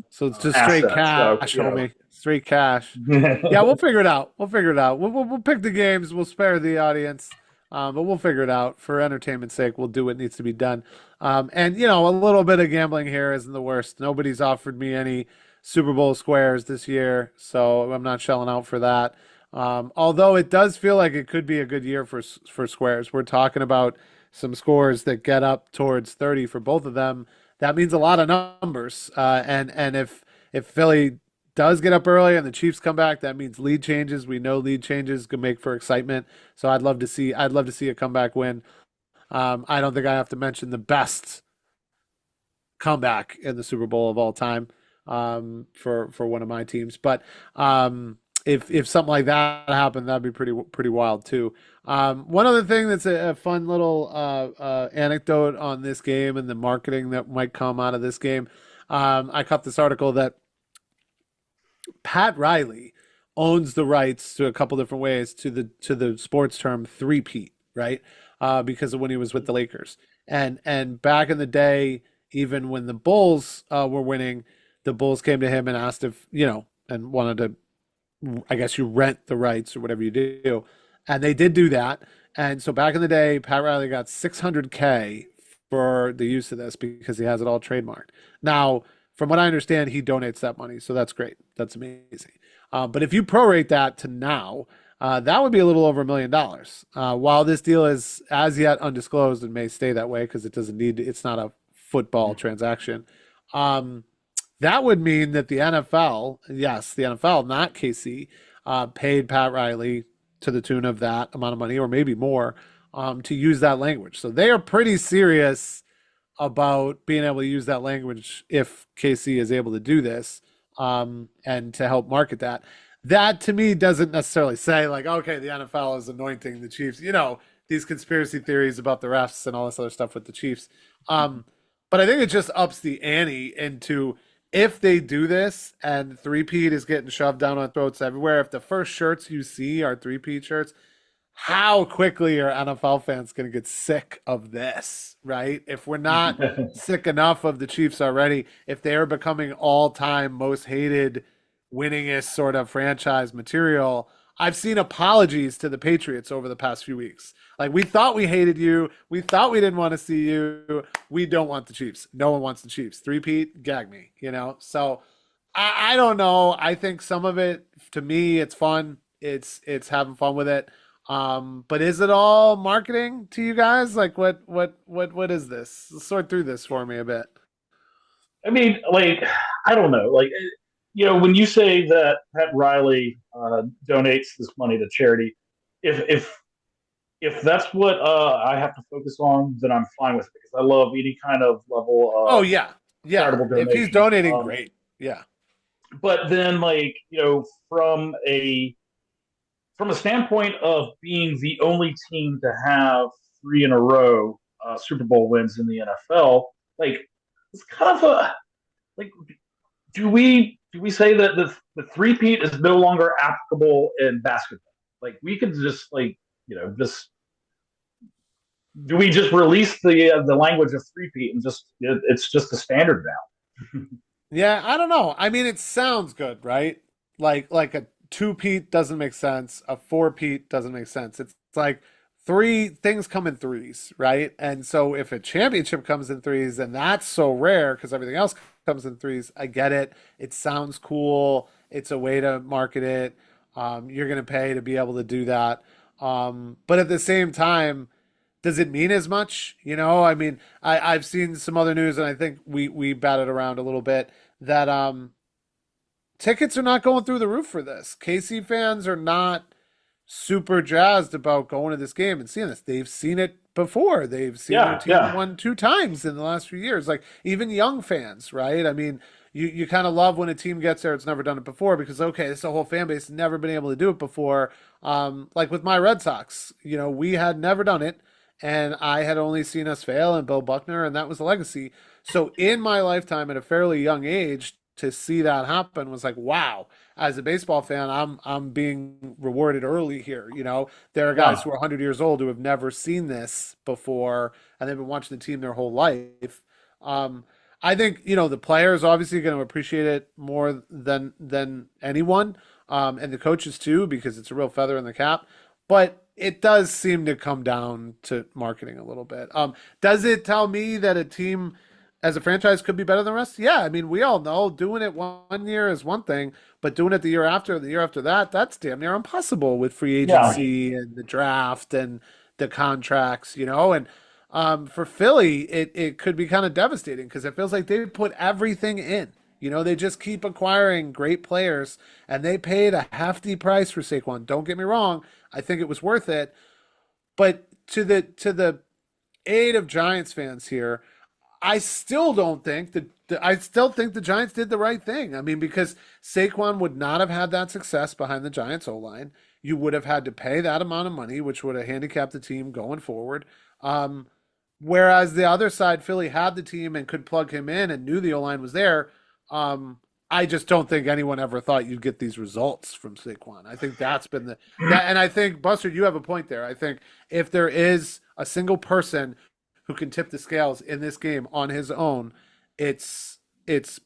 So it's just straight cash, homie. Straight cash. Yeah, we'll figure it out. We'll pick the games. We'll spare the audience, but we'll figure it out for entertainment's sake. We'll do what needs to be done. And you know, a little bit of gambling here isn't the worst. Nobody's offered me any Super Bowl squares this year, so I'm not shelling out for that. Although it does feel like it could be a good year for squares. We're talking about some scores that get up towards 30 for both of them. That means a lot of numbers. And if Philly does get up early and the Chiefs come back, that means lead changes. We know lead changes can make for excitement. So I'd love to see a comeback win. I don't think I have to mention the best comeback in the Super Bowl of all time for one of my teams. But if something like that happened, that'd be pretty wild too. One other thing that's a fun little anecdote on this game and the marketing that might come out of this game. I caught this article that Pat Riley owns the rights to a couple different ways to the sports term three-peat, right? Because of when he was with the Lakers. And back in the day, even when the Bulls were winning, the Bulls came to him and asked if, and wanted to, I guess you rent the rights or whatever you do. And they did do that. And so back in the day, Pat Riley got $600K for the use of this because he has it all trademarked. Now, from what I understand, he donates that money. So that's great. That's amazing. But if you prorate that to now, that would be a little over $1 million. While this deal is as yet undisclosed and may stay that way because it's not a football transaction. That would mean that the NFL, not KC, paid Pat Riley to the tune of that amount of money or maybe more to use that language. So they are pretty serious about being able to use that language if KC is able to do this and to help market that. That to me doesn't necessarily say like, okay, the NFL is anointing the Chiefs, these conspiracy theories about the refs and all this other stuff with the Chiefs. But I think it just ups the ante into if they do this and three-peat is getting shoved down our throats everywhere, if the first shirts you see are three-peat shirts, how quickly are NFL fans going to get sick of this, right? If we're not sick enough of the Chiefs already, if they are becoming all-time most hated, winningest sort of franchise material, I've seen apologies to the Patriots over the past few weeks. Like, we thought we hated you. We thought we didn't want to see you. We don't want the Chiefs. No one wants the Chiefs. Three-peat, gag me, So I don't know. I think some of it, to me, it's fun. It's having fun with it. But is it all marketing to you guys? Like, what is this? Sort through this for me a bit. I mean, like, I don't know. Like, when you say that Pat Riley donates this money to charity, if that's what I have to focus on, then I'm fine with it because I love any kind of level of charitable donation. If he's donating, great. Yeah. But then, like, from a standpoint of being the only team to have 3 in a row Super Bowl wins in the NFL, like, it's kind of a like. Do we say that the three-peat is no longer applicable in basketball? Like, we could just do we just release the language of three-peat and it's just the standard now? Yeah, I don't know. I mean, it sounds good, right? Like a two-peat doesn't make sense. A four-peat doesn't make sense. It's like 3 things come in threes, right? And so if a championship comes in threes, then that's so rare because everything else comes in threes. I get it. It sounds cool. It's a way to market it. You're going to pay to be able to do that. But at the same time, does it mean as much? I mean, I've seen some other news, and I think we batted around a little bit that tickets are not going through the roof for this. KC fans are not super jazzed about going to this game and seeing this. They've seen it before. They've seen their team 1-2 times in the last few years. Like, even young fans, right? I mean, you kind of love when a team gets there, it's never done it before because, okay, this is a whole fan base, never been able to do it before. Like with my Red Sox, we had never done it, and I had only seen us fail and Bill Buckner, and that was the legacy. So in my lifetime, at a fairly young age, to see that happen was like, wow. As a baseball fan, I'm being rewarded early here. There are guys who are 100 years old who have never seen this before, and they've been watching the team their whole life. I think the players obviously going to appreciate it more than anyone, and the coaches too, because it's a real feather in the cap. But it does seem to come down to marketing a little bit. Does it tell me that a team as a franchise could be better than the rest? Yeah, I mean, we all know doing it one year is one thing, but doing it the year after that, that's damn near impossible with free agency and the draft and the contracts, And for Philly, it could be kind of devastating because it feels like they put everything in. You know, they just keep acquiring great players, and they paid a hefty price for Saquon. Don't get me wrong. I think it was worth it. But to the aid of Giants fans here, I still don't think that I still think the Giants did the right thing. I mean, because Saquon would not have had that success behind the Giants O line. You would have had to pay that amount of money, which would have handicapped the team going forward. Whereas the other side, Philly had the team and could plug him in and knew the O line was there. I just don't think anyone ever thought you'd get these results from Saquon. I think that's been and I think Buster, you have a point there. I think if there is a single person who can tip the scales in this game on his own, it's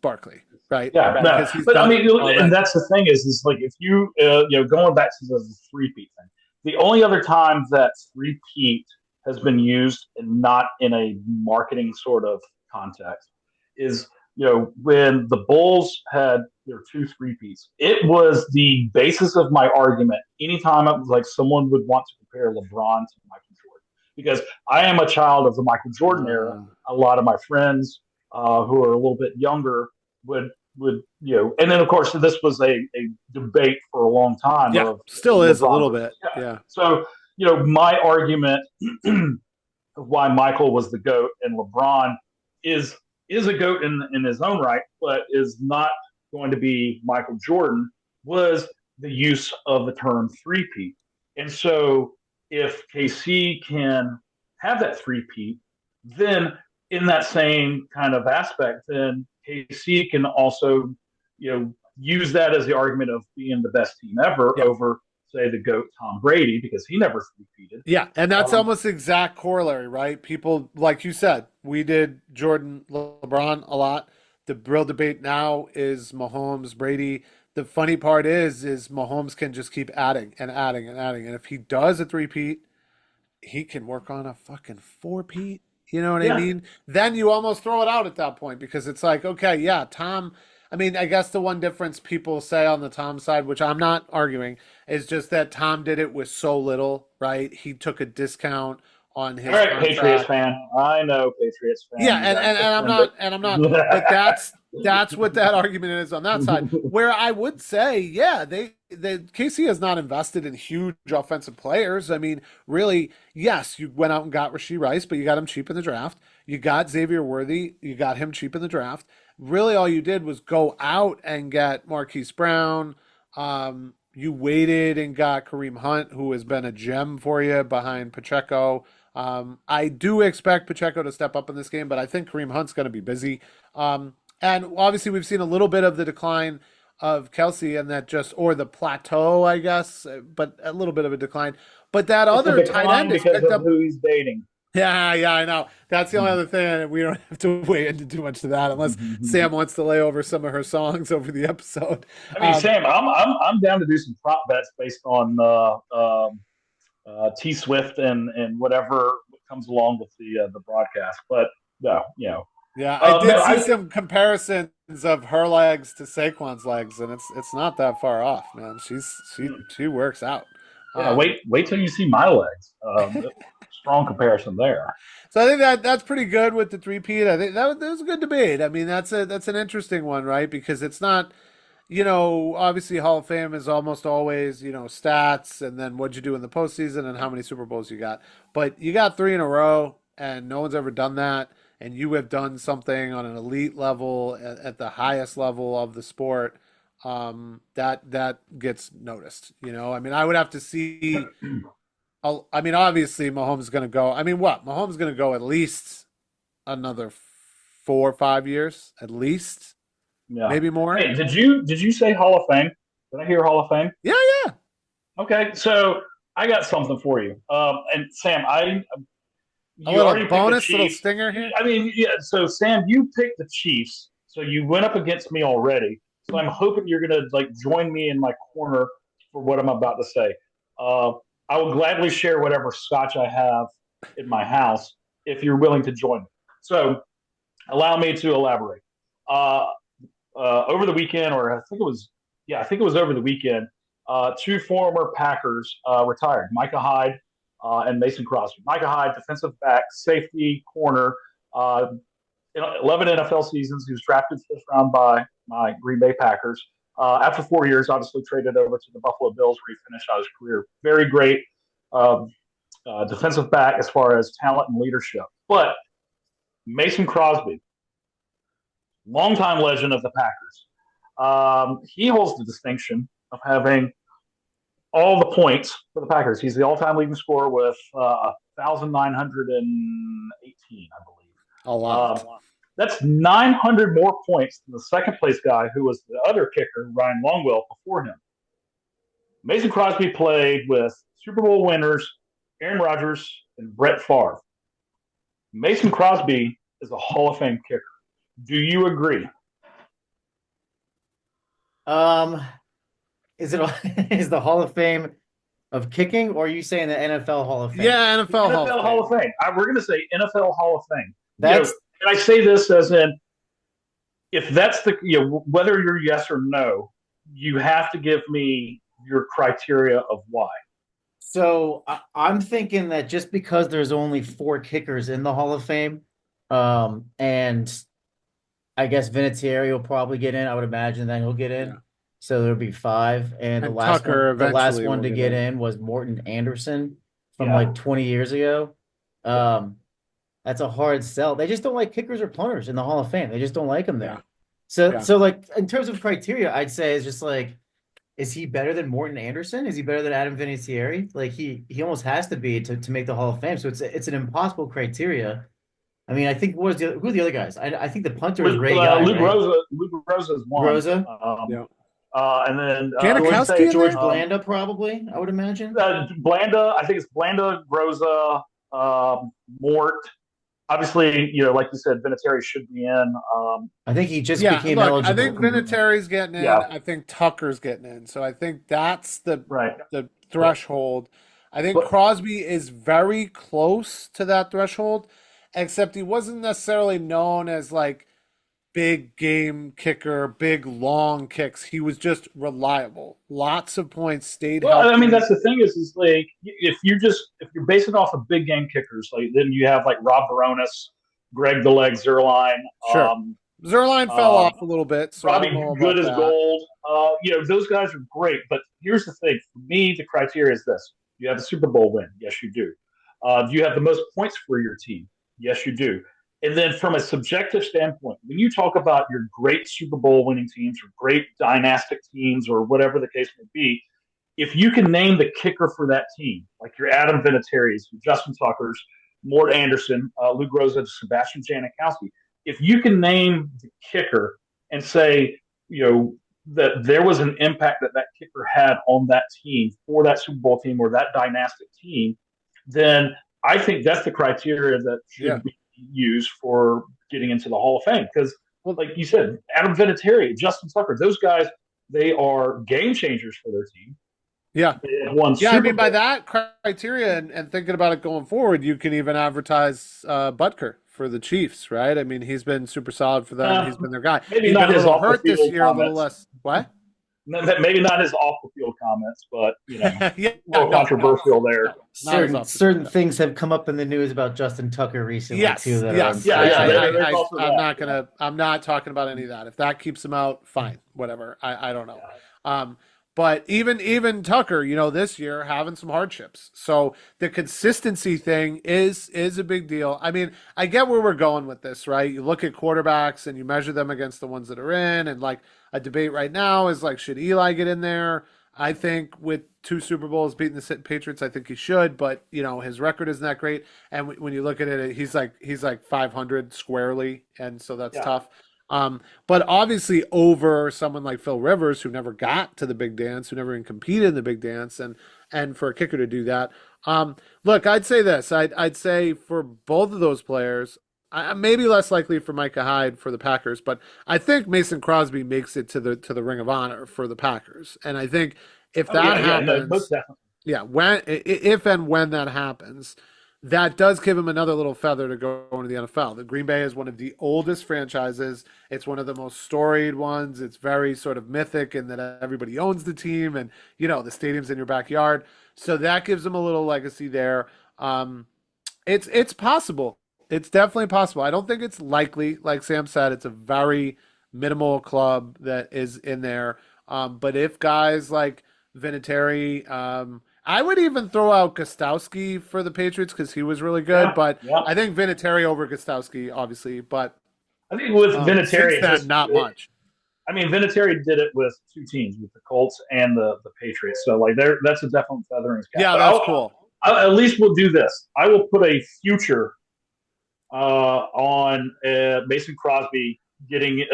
Barkley, right? Yeah, no, but I mean, and that's the thing is like if you going back to the three-peat thing, the only other time that three-peat has been used and not in a marketing sort of context is when the Bulls had their two three-peats. It was the basis of my argument. Anytime it was like someone would want to compare LeBron to Michael Jordan, because I am a child of the Michael Jordan era. A lot of my friends who are a little bit younger would and then of course this was a debate for a long time. Yeah, still is a little bit. Yeah. So my argument of why Michael was the GOAT and LeBron is a GOAT in his own right, but is not going to be Michael Jordan, was the use of the term three-peat. And so if KC can have that three-peat, then in that same kind of aspect, then KC can also, use that as the argument of being the best team ever over, say, the GOAT Tom Brady, because he never three-peated. Yeah, and that's almost the exact corollary, right? People, like you said, we did Jordan, LeBron a lot. The real debate now is Mahomes, Brady. The funny part is Mahomes can just keep adding and adding and adding. And if he does a three-peat, he can work on a fucking four-peat. You know what I mean? Then you almost throw it out at that point because it's like, okay, yeah, Tom. I mean, I guess the one difference people say on the Tom side, which I'm not arguing, is just that Tom did it with so little, right? He took a discount on his. All right, contract. Patriots fan. I know Patriots fan. Yeah, and I'm not. But that's what that argument is on that side. Where I would say, yeah, the KC has not invested in huge offensive players. I mean, really, yes, you went out and got Rashee Rice, but you got him cheap in the draft. You got Xavier Worthy, you got him cheap in the draft. Really, all you did was go out and get Marquise Brown. You waited and got Kareem Hunt, who has been a gem for you behind Pacheco. I do expect Pacheco to step up in this game, but I think Kareem Hunt's going to be busy. And obviously, we've seen a little bit of the decline of Kelsey and or the plateau, I guess, but a little bit of a decline. But that other tight end is picked up who he's dating. Yeah, I know. That's the only other thing. We don't have to wade into too much to that unless Sam wants to lay over some of her songs over the episode. I mean, Sam, I'm down to do some prop bets based on T Swift and whatever comes along with the broadcast. But no, Yeah, I did see some comparisons of her legs to Saquon's legs, and it's not that far off, man. She works out. Yeah, wait till you see my legs. Strong comparison there. So I think that's pretty good with the three-peat. I think that was a good debate. I mean, that's an interesting one, right? Because it's not, obviously Hall of Fame is almost always, stats and then what'd you do in the postseason and how many Super Bowls you got. But you got 3 in a row, and no one's ever done that. And you have done something on an elite level at the highest level of the sport. That gets noticed. I mean, I would have to see. I mean, obviously, Mahomes is going to go. I mean, what? Mahomes is going to go at least another 4 or 5 years, at least. Yeah. Maybe more. Hey, did you say Hall of Fame? Did I hear Hall of Fame? Yeah. Okay, so I got something for you. And Sam, a little bonus, little stinger here. I mean, yeah. So Sam, you picked the Chiefs, so you went up against me already. So I'm hoping you're going to join me in my corner for what I'm about to say. I will gladly share whatever scotch I have in my house if you're willing to join me. So allow me to elaborate. Over the weekend, or I think it was over the weekend, 2 former Packers retired, Micah Hyde and Mason Crosby. Micah Hyde, defensive back, safety, corner, 11 NFL seasons. He was drafted 5th round by my Green Bay Packers. After 4 years, obviously traded over to the Buffalo Bills, where he finished out his career. Very great um, defensive back as far as talent and leadership. But Mason Crosby, longtime legend of the Packers, he holds the distinction of having all the points for the Packers. He's the all-time leading scorer with 1,918, I believe. A lot. That's 900 more points than the second place guy, who was the other kicker, Ryan Longwell, before him. Mason Crosby played with Super Bowl winners Aaron Rodgers and Brett Favre. Mason Crosby is a Hall of Fame kicker. Do you agree? Is the Hall of Fame of kicking, or are you saying the NFL Hall of Fame? Yeah, NFL Hall of Fame. We're going to say NFL Hall of Fame. That's and I say this as in, if that's the whether you're yes or no, you have to give me your criteria of why. So I'm thinking that just because there's only 4 kickers in the Hall of Fame, and I guess Vinatieri will probably get in. I would imagine that he'll get in. Yeah. So there'll be 5, and the last one to get in was Morton Anderson from like 20 years ago. That's a hard sell. They just don't like kickers or punters in the Hall of Fame. They just don't like them there. Yeah. So like in terms of criteria, I'd say it's just like, is he better than Morton Anderson? Is he better than Adam Vinatieri? Like he almost has to be to make the Hall of Fame. So it's an impossible criteria. I mean, I think who are the other guys? I think the punter is Ray Guy. Luke Rosa is one. Rosa. And then George Blanda, probably, I would imagine. Blanda, I think it's Blanda, Rosa, Mort. Obviously, like you said, Vinatieri should be in. I think he just became eligible. I think Vinatieri's getting in. I think Tucker's getting in. So I think that's the threshold. I think Crosby is very close to that threshold, except he wasn't necessarily known as like big game kicker, big long kicks. He was just reliable. Lots of points, stayed healthy. I mean, that's the thing is like if you're basing off of big game kickers, like then you have like Rob Baronis, Greg the Leg Zerline. Sure. Zerline fell off a little bit. So Robbie Good as gold. Those guys are great. But here's the thing. For me, the criteria is this. You have a Super Bowl win. Yes, you do. Do you have the most points for your team? Yes, you do. And then from a subjective standpoint, when you talk about your great Super Bowl winning teams or great dynastic teams or whatever the case may be, if you can name the kicker for that team, like your Adam Vinatieri's, your Justin Tucker's, Mort Anderson, Luke Rosa, Sebastian Janikowski, if you can name the kicker and say, that there was an impact that kicker had on that team for that Super Bowl team or that dynastic team, then I think that's the criteria that should be used for getting into the Hall of Fame. Because, like you said, Adam Vinatieri, Justin Tucker, those guys, they are game changers for their team. Yeah. I mean, by that criteria and thinking about it going forward, you can even advertise Butker for the Chiefs, right? I mean, he's been super solid for them. He's been their guy. Maybe he's not been his a little hurt this year, comments. A little less. What? Maybe not his off the field comments, but controversial there. Certain things have come up in the news about Justin Tucker recently too. I'm not talking about any of that. If that keeps him out, fine, whatever. I don't know. But even Tucker, this year having some hardships. So the consistency thing is a big deal. I mean, I get where we're going with this, right? You look at quarterbacks and you measure them against the ones that are in, and like a debate right now is like, should Eli get in there? I think with 2 Super Bowls beating the Patriots, I think he should, but his record isn't that great. And when you look at it, he's like 500 squarely, and so that's tough. But obviously over someone like Phil Rivers, who never got to the big dance, who never even competed in the big dance, and for a kicker to do that. Look, I'd say this. I'd say for both of those players, maybe less likely for Micah Hyde for the Packers, but I think Mason Crosby makes it to the Ring of Honor for the Packers. And I think if that happens, if and when that happens, that does give him another little feather to go into the NFL. The Green Bay is one of the oldest franchises. It's one of the most storied ones. It's very sort of mythic in that everybody owns the team, and the stadium's in your backyard. So that gives him a little legacy there. It's possible. It's definitely possible. I don't think it's likely. Like Sam said, it's a very minimal club that is in there. But if guys like Vinatieri, I would even throw out Gostowski for the Patriots because he was really good. Yeah, But yeah. I think Vinatieri over Gostowski, obviously. But I think with since Vinatieri, then, not much. I mean, Vinatieri did it with two teams, with the Colts and the Patriots. So like, that's a definite feather in his cap. Yeah, But that's cool. at least we'll do this. I will put a future on Mason Crosby getting.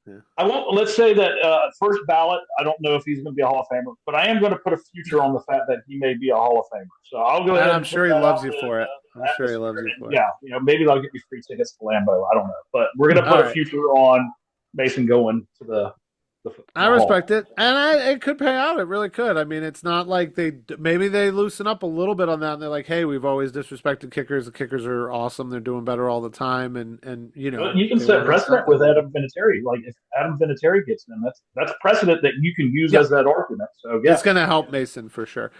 Yeah. I won't. Let's say that first ballot. I don't know if he's going to be a Hall of Famer, but I am going to put a future on the fact that he may be a Hall of Famer. So I'll go ahead. And I'm and sure he loves you for it. I'm sure he loves you for it. Yeah, maybe they'll get me free tickets to Lambeau. I don't know, but we're going to put a future on Mason going to the I respect it, and it could pay out. It really could. I mean, it's not like maybe they loosen up a little bit on that, and they're like, "Hey, we've always disrespected kickers. The kickers are awesome. They're doing better all the time." And you can set precedent with Adam Vinatieri. Like if Adam Vinatieri gets them, that's precedent that you can use as that argument. So yeah, it's going to help Mason for sure.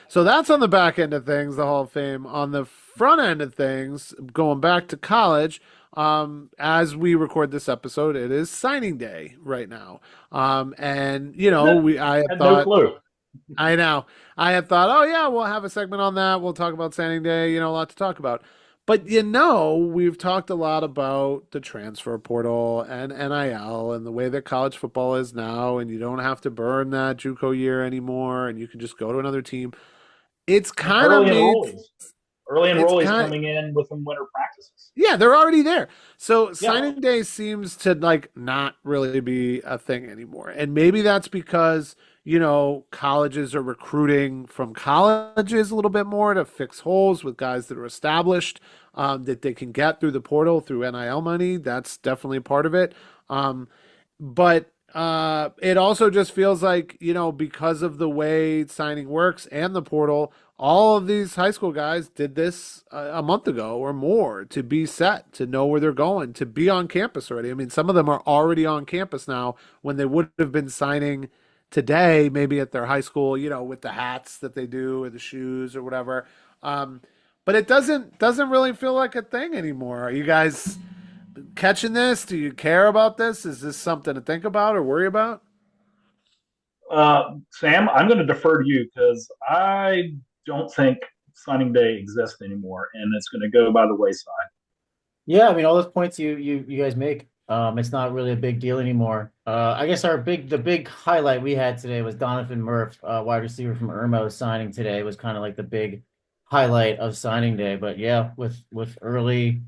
So that's on the back end of things, the Hall of Fame. On the front end of things, going back to college. As we record this episode, it is signing day right now. And I had thought, no clue. I know. I had thought, oh yeah, we'll have a segment on that. We'll talk about signing day, a lot to talk about. But we've talked a lot about the transfer portal and NIL and the way that college football is now, and you don't have to burn that JUCO year anymore, and you can just go to another team. It's kind of early enrollees coming in with some winter practices. Yeah, they're already there. So signing day seems to not really be a thing anymore. And maybe that's because, colleges are recruiting from colleges a little bit more to fix holes with guys that are established, that they can get through the portal through NIL money. That's definitely part of it. But it also just feels like, because of the way signing works and the portal, all of these high school guys did this a month ago or more to be set, to know where they're going, to be on campus already. I mean, some of them are already on campus now when they would have been signing today, maybe at their high school, with the hats that they do or the shoes or whatever. But it doesn't really feel like a thing anymore. Are you guys catching this? Do you care about this? Is this something to think about or worry about? Sam, I'm going to defer to you because I don't think signing day exists anymore, and it's going to go by the wayside. Yeah, I mean, all those points you guys make, it's not really a big deal anymore. I guess the big highlight we had today was Donovan Murph, wide receiver from Irmo, signing today was kind of like the big highlight of signing day. But yeah, with early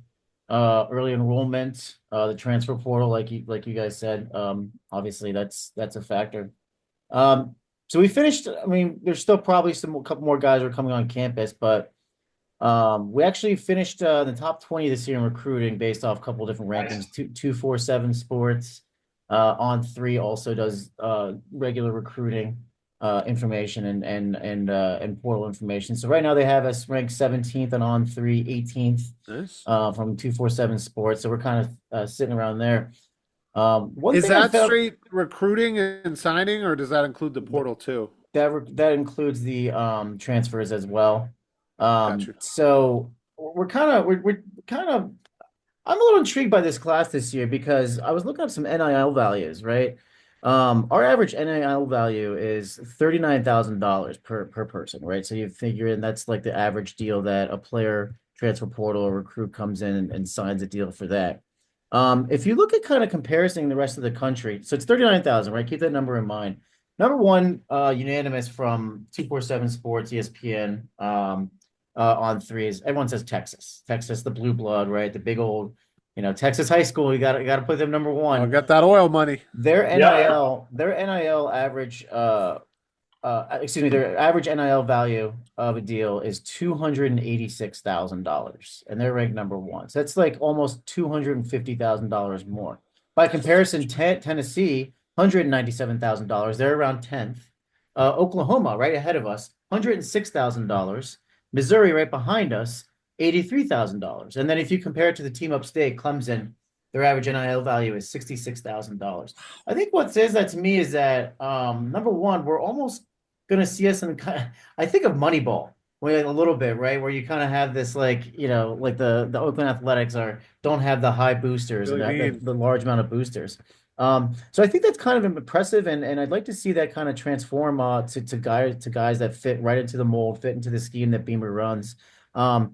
enrollment, the transfer portal, like you guys said, obviously that's a factor. So we finished. I mean, there's still probably a couple more guys are coming on campus, but we actually finished the top 20 this year in recruiting based off a couple of different rankings. 247 Sports on 3 also does regular recruiting information and portal information. So right now they have us ranked 17th and on 3, 18th from 247 Sports. So we're kind of sitting around there. Is that straight recruiting and signing, or does that include the portal too? That includes the transfers as well. Gotcha. So we're kind of I'm a little intrigued by this class this year because I was looking up some NIL values, right? Our average NIL value is $39,000 per person, right? So you figure in that's like the average deal that a player transfer portal or recruit comes in and signs a deal for that. If you look at kind of comparison the rest of the country, so it's 39,000, right? Keep that number in mind. Number one, unanimous from 247 Sports, ESPN, on 3 is everyone says Texas, the blue blood, right? The big old, Texas high school. You got to put them number one. I'll get that oil money. Their NIL average, their average NIL value of a deal is $286,000, and they're ranked number 1. So that's like almost $250,000 more. By comparison, Tennessee, $197,000. They're around 10th. Oklahoma, right ahead of us, $106,000. Missouri, right behind us, $83,000. And then if you compare it to the team upstate, Clemson, their average NIL value is $66,000. I think what says that to me is that number one, we're almost going to see us in. I think of Moneyball. Well, yeah, a little bit, right? Where you kind of have this like, like the Oakland Athletics don't have the high boosters and Really mean. the large amount of boosters. So I think that's kind of impressive, and I'd like to see that kind of transform to guys that fit right into the mold, fit into the scheme that Beamer runs. Um,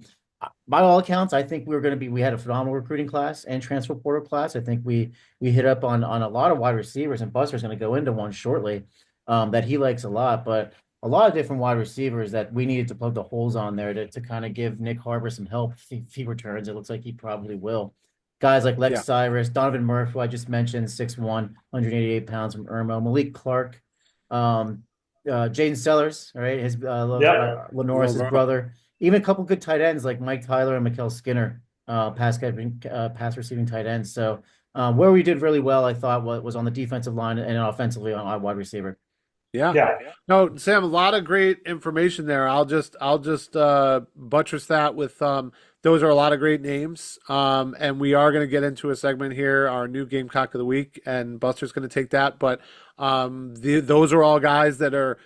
by all accounts, I think we had a phenomenal recruiting class and transfer portal class. I think we hit up on a lot of wide receivers, and Buster's going to go into one shortly, that he likes a lot, but a lot of different wide receivers that we needed to plug the holes on there to kind of give Nick Harbor some help if he returns. It looks like he probably will. Guys like Lex Yeah. Cyrus, Donovan Murphy, who I just mentioned, 6'1", 188 pounds from Irmo, Malik Clark, Jaden Sellers, right? His Lenoris's Lenoir. brother. Even a couple good tight ends like Mike Tyler and Mikael Skinner, pass receiving tight ends. So where we did really well, I thought, was on the defensive line and offensively on wide receiver. Yeah. No, Sam, a lot of great information there. I'll just buttress that with those are a lot of great names. And we are going to get into a segment here, our new Gamecock of the week, and Buster's going to take that. But those are all guys that are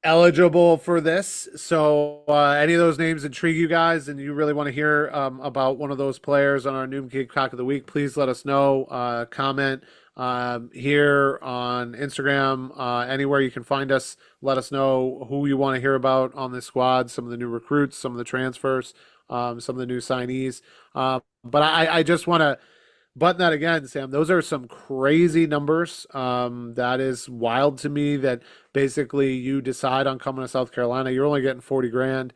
eligible for this. So any of those names intrigue you guys and you really want to hear about one of those players on our new Gamecock of the week, please let us know. Comment here on Instagram, anywhere you can find us. Let us know who you want to hear about on this squad, some of the new recruits, some of the transfers, some of the new signees. But I just want to button that again, Sam. Those are some crazy numbers. That is wild to me that basically you decide on coming to South Carolina, you're only getting 40 grand.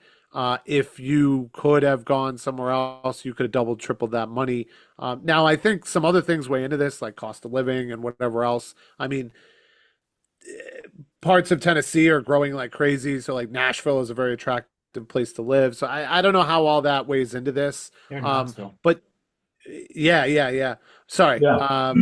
If you could have gone somewhere else, you could have doubled, tripled that money. Now, I think some other things weigh into this, like cost of living and whatever else. I mean, parts of Tennessee are growing like crazy. So, like, Nashville is a very attractive place to live. So, I don't know how all that weighs into this. They're in Knoxville. But yeah. Sorry. Yeah.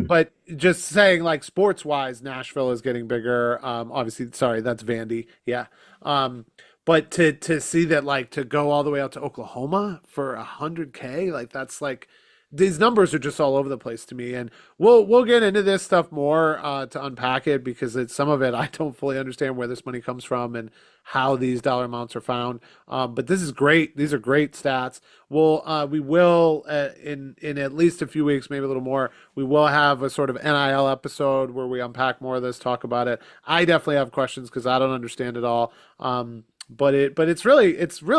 But just saying, like, sports wise, Nashville is getting bigger. Obviously, sorry, that's Vandy. Yeah. But to see that, like, to go all the way out to Oklahoma for 100K, like, that's like these numbers are just all over the place to me. And we'll get into this stuff more to unpack it, because it's some of it I don't fully understand where this money comes from and how these dollar amounts are found. But this is great. These are great stats. We will in at least a few weeks, maybe a little more, we will have a sort of NIL episode where we unpack more of this, talk about it. I definitely have questions because I don't understand it all. But it's really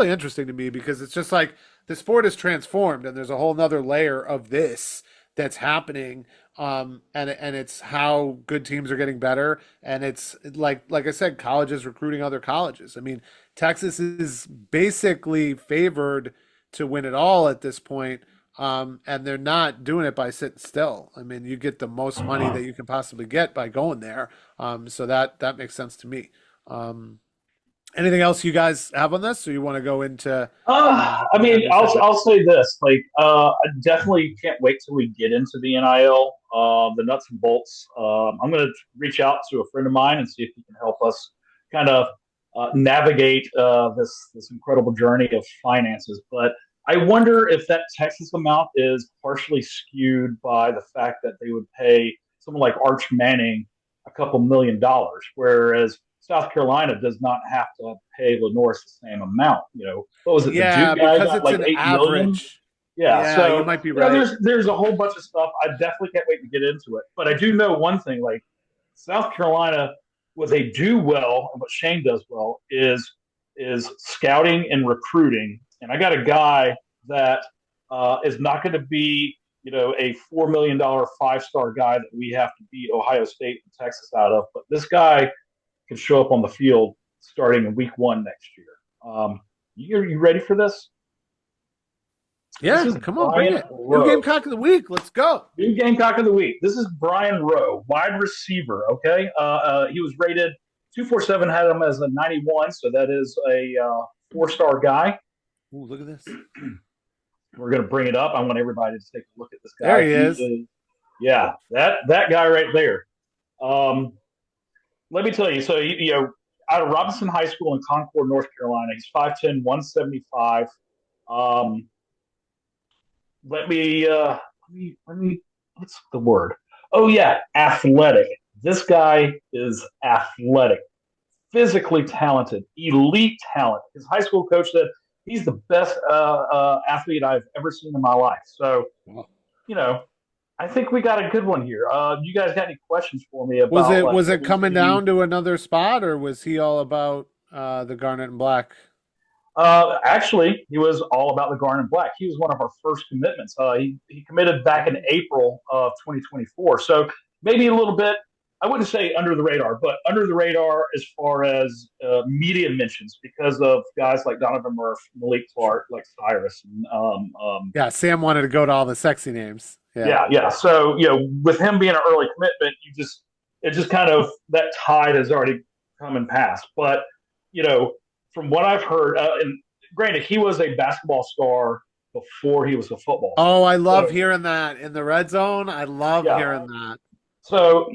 interesting to me, because it's just like the sport is transformed and there's a whole nother layer of this that's happening. And it's how good teams are getting better. And it's like I said, colleges recruiting other colleges. I mean, Texas is basically favored to win it all at this point. And they're not doing it by sitting still. I mean, you get the most money that you can possibly get by going there. So that makes sense to me. Anything else you guys have on this, or you want to go into? I mean, I'll say this: like, I definitely can't wait till we get into the NIL, the nuts and bolts. I'm going to reach out to a friend of mine and see if he can help us kind of navigate this incredible journey of finances. But I wonder if that Texas amount is partially skewed by the fact that they would pay someone like Arch Manning a couple $1 million, whereas South Carolina does not have to pay Lenoris the same amount. What was it? Yeah, the Duke guy because got it's like an 8 million? average. Yeah, so you might be right. there's a whole bunch of stuff. I definitely can't wait to get into it. But I do know one thing: like, South Carolina, what they do well, and what Shane does well, is scouting and recruiting. And I got a guy that is not going to be a $4 million 5-star guy that we have to beat Ohio State and Texas out of. But this guy can show up on the field starting in week 1 next year. You ready for this? Yeah, come on, bring it. New Gamecock of the week. Let's go. New Gamecock of the week. This is Brian Rowe, wide receiver. Okay, he was rated 247, had him as a 91, so that is a 4-star guy. Ooh, look at this. We're going to bring it up. I want everybody to take a look at this guy. There he is. Yeah, that guy right there. Let me tell you. So, out of Robinson High School in Concord, North Carolina, he's 5'10", 175. Let me. What's the word? Oh yeah, athletic. This guy is athletic. physically talented, elite talent. His high school coach said he's the best athlete I've ever seen in my life. So, you know, I think we got a good one here. You guys got any questions for me about Was it coming down to another spot, or was he all about the garnet and black? Actually, he was all about the garnet and black. He was one of our first commitments. He committed back in April of 2024. So maybe a little bit, I wouldn't say under the radar, but under the radar as far as media mentions because of guys like Donovan Murph, Malik Clark, like Cyrus. And, yeah, Sam wanted to go to all the sexy names. Yeah. So, with him being an early commitment, it just kind of, that tide has already come and passed. But, from what I've heard, and granted, he was a basketball star before he was a football star. Oh, I love hearing that in the red zone. I love hearing that. So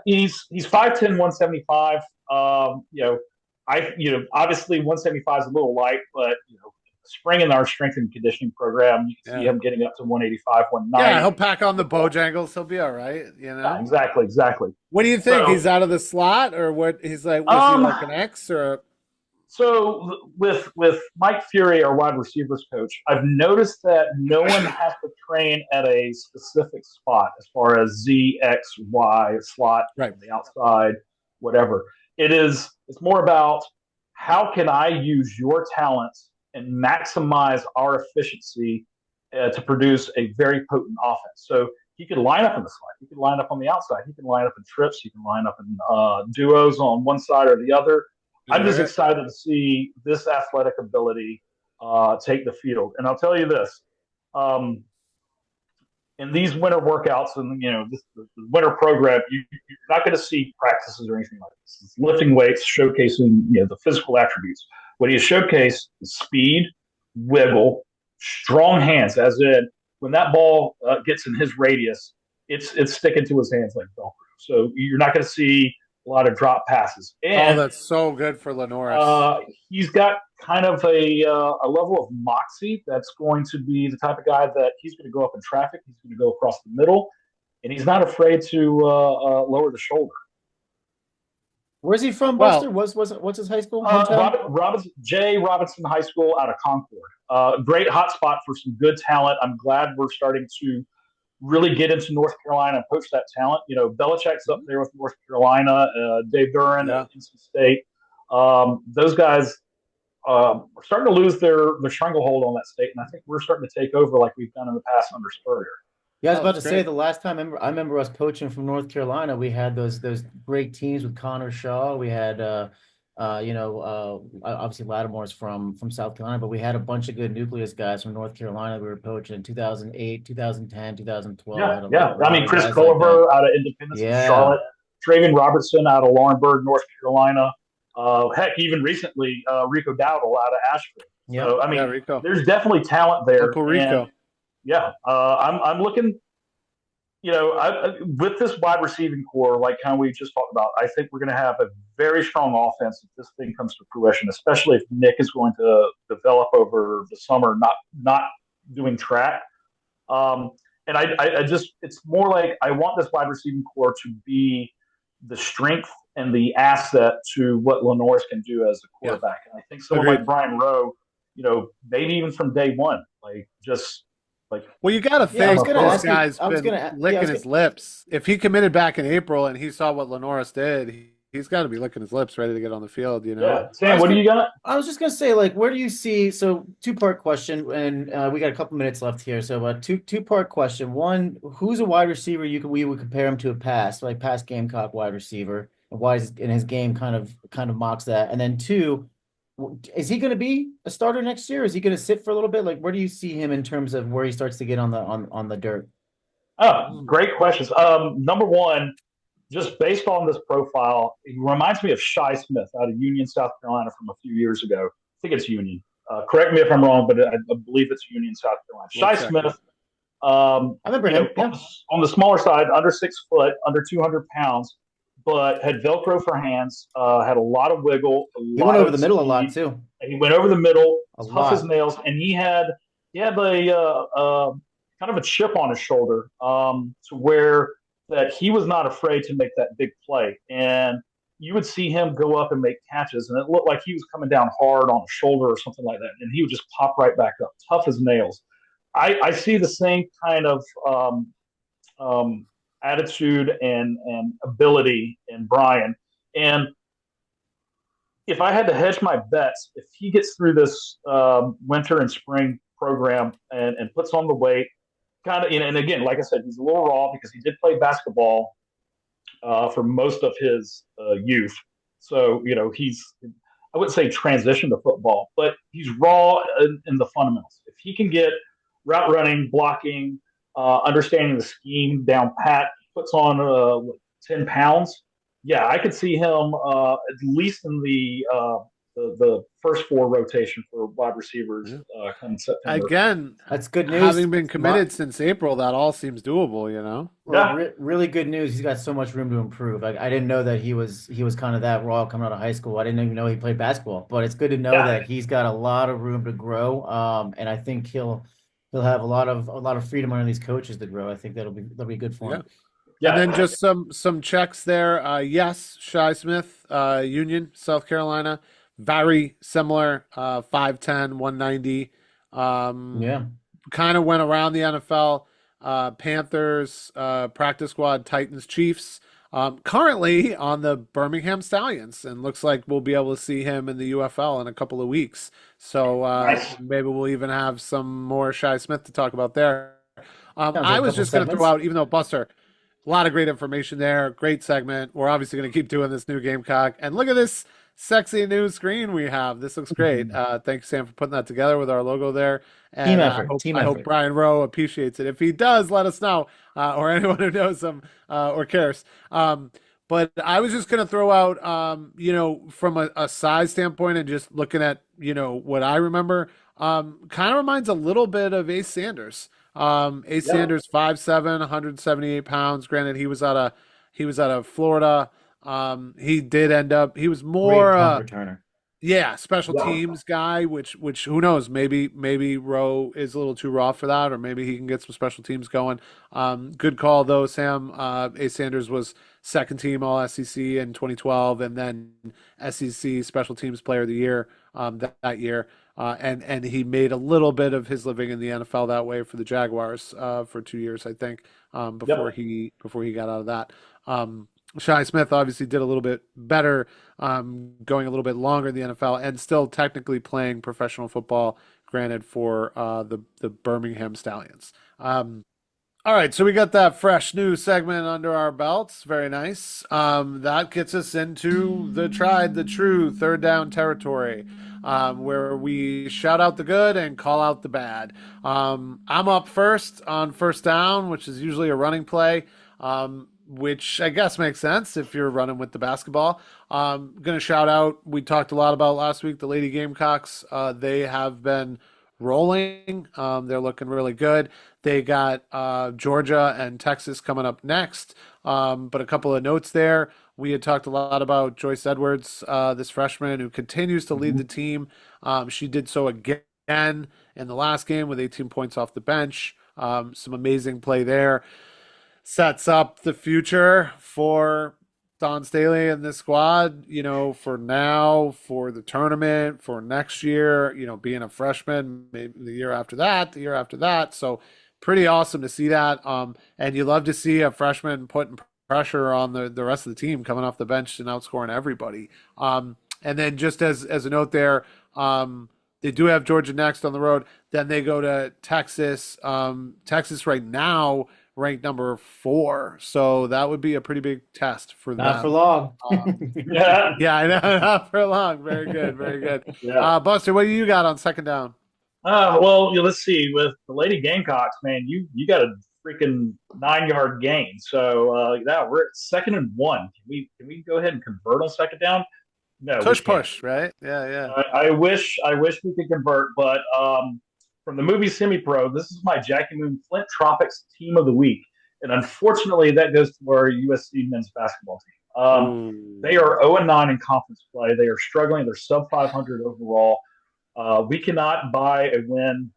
he's 5'10", 175. Obviously 175 is a little light, but spring in our strength and conditioning program, you can see him getting up to 185, 190. Yeah, he'll pack on the Bojangles. He'll be all right. Yeah, exactly. What do you think? He's out of the slot, or what? He's like, was he like an X or? So with Mike Fury, our wide receivers coach, I've noticed that no one has to train at a specific spot as far as Z, X, Y, slot, right, the outside, whatever. It's more about how can I use your talents and maximize our efficiency to produce a very potent offense. So he could line up in the slot. He could line up on the outside. He can line up in trips. He can line up in duos on one side or the other. I'm just excited to see this athletic ability take the field. And I'll tell you this, in these winter workouts and, the winter program, you're not going to see practices or anything like this. It's lifting weights, showcasing, the physical attributes. What he has showcased is speed, wiggle, strong hands, as in when that ball gets in his radius, it's sticking to his hands like Velcro. So you're not going to see a lot of drop passes. And, that's so good for Lenoris. He's got kind of a level of moxie that's going to be the type of guy that he's going to go up in traffic. He's going to go across the middle, and he's not afraid to lower the shoulder. Where's he from, Buster? What's his high school? J. Robinson High School out of Concord. Great hot spot for some good talent. I'm glad we're starting to really get into North Carolina and poach that talent. Belichick's up there with North Carolina, Dave Duran at NC State. Those guys are starting to lose their stranglehold on that state, and I think we're starting to take over like we've done in the past under Spurrier. Yeah, I was about to say the last time I remember us poaching from North Carolina, we had those great teams with Connor Shaw. We had obviously Lattimore's from South Carolina, but we had a bunch of good nucleus guys from North Carolina. We were poaching in 2008, 2010, 2012. Yeah. I mean, Chris Culliver out of Independence, Charlotte, Traven Robertson out of Laurinburg, North Carolina. Heck, even recently, Rico Dowdle out of Asheville. Yeah. So, I mean, there's definitely talent there. Uncle Rico. I'm looking. With this wide receiving core, like how we just talked about, I think we're going to have a very strong offense if this thing comes to fruition, especially if Nick is going to develop over the summer, not doing track. And I just, it's more like I want this wide receiving core to be the strength and the asset to what Lenoris can do as a quarterback. And I think someone like Brian Rowe, maybe even from day one, well, you got to think this guy's been licking his lips. If he committed back in April and he saw what Lenoris did, he's got to be licking his lips, ready to get on the field. Yeah. Sam, what do you got? I was just gonna say, where do you see? So, two-part question, and we got a couple minutes left here. So, two-part question. One, who's a wide receiver we would compare him to a past Gamecock wide receiver, and why in his game kind of mocks that? And then two, is he going to be a starter next year? Is he going to sit for a little bit? Where do you see him in terms of where he starts to get on the dirt? Oh, great questions. Number one, just based on this profile, he reminds me of Shi Smith out of Union, South Carolina from a few years ago. I think it's Union. Correct me if I'm wrong, but I believe it's Union, South Carolina. Shi Smith. I remember him. On the smaller side, under 6 foot, under 200 pounds. But had Velcro for hands, had a lot of wiggle. He went over the middle a lot too. He went over the middle, tough as nails, and he had a kind of a chip on his shoulder, to where that he was not afraid to make that big play. And you would see him go up and make catches, and it looked like he was coming down hard on a shoulder or something like that, and he would just pop right back up, tough as nails. I see the same kind of attitude and ability in Brian. And if I had to hedge my bets, if he gets through this winter and spring program and puts on the weight, kind of, and again, like I said, he's a little raw because he did play basketball for most of his youth. So, he's, I wouldn't say transition to football, but he's raw in the fundamentals. If he can get route running, blocking, understanding the scheme down pat, puts on 10 pounds, yeah, I could see him at least in the first 4 rotation for wide receivers come September. Again, that's good news. Having been committed since April, that all seems doable, Well, really good news. He's got so much room to improve. I didn't know that he was kind of that raw coming out of high school. I didn't even know he played basketball, but it's good to know that he's got a lot of room to grow. And I think he'll have a lot of freedom under these coaches to grow. I think that'll be good for him. Yeah. And then just some checks there. Yes, Shi Smith, Union, South Carolina, very similar, 5'10", 190. Kind of went around the NFL. Panthers, practice squad, Titans, Chiefs. Currently on the Birmingham Stallions, and looks like we'll be able to see him in the UFL in a couple of weeks. So maybe we'll even have some more Shi Smith to talk about there. I was just going to throw out, even though Buster, a lot of great information there. Great segment. We're obviously going to keep doing this new Gamecock. And look at this sexy new screen we have. This looks great. Thanks, Sam, for putting that together with our logo there. And team effort. I hope Brian Rowe appreciates it. If he does, let us know, or anyone who knows him or cares. But I was just going to throw out, from a size standpoint and just looking at, what I remember, kind of reminds a little bit of Ace Sanders. Sanders, 5'7", 178 pounds. Granted, he was out of Florida. He did end up. He was more returner. Yeah, special teams guy. Which who knows? Maybe Rowe is a little too raw for that, or maybe he can get some special teams going. Good call though, Sam. Ace Sanders was second team All SEC in 2012, and then SEC Special Teams Player of the Year that year. And he made a little bit of his living in the NFL that way for the Jaguars for 2 years, I think, before he got out of that. Shi Smith obviously did a little bit better, going a little bit longer in the NFL and still technically playing professional football, granted, for the Birmingham Stallions. All right, so we got that fresh new segment under our belts. Very nice. That gets us into the tried, the true third down territory, where we shout out the good and call out the bad. I'm up first on first down, which is usually a running play, which I guess makes sense if you're running with the basketball. Going to shout out, we talked a lot about last week, the Lady Gamecocks. They have been rolling. They're looking really good. They got Georgia and Texas coming up next. But a couple of notes there. We had talked a lot about Joyce Edwards, this freshman who continues to lead the team. She did so again in the last game with 18 points off the bench. Some amazing play there. Sets up the future for Dawn Staley and this squad, for now, for the tournament, for next year, being a freshman, maybe the year after that. So pretty awesome to see that. And you love to see a freshman putting pressure on the rest of the team coming off the bench and outscoring everybody. And then just as a note there, they do have Georgia next on the road. Then they go to Texas. Texas right now ranked number 4, so that would be a pretty big test for them. Not for long. Yeah, I know, not for long. Very good, very good. Buster, what do you got on second down? Well, let's see. With the Lady Gamecocks, man, you got a freaking 9-yard gain. So we're at 2nd and 1. Can we go ahead and convert on second down? No, push, right? Yeah. I wish we could convert, but from the movie Semi-Pro, this is my Jackie Moon Flint Tropics Team of the Week. And unfortunately, that goes to our USC men's basketball team. They are 0-9 in conference play. They are struggling. They're sub 500 overall. We cannot buy a win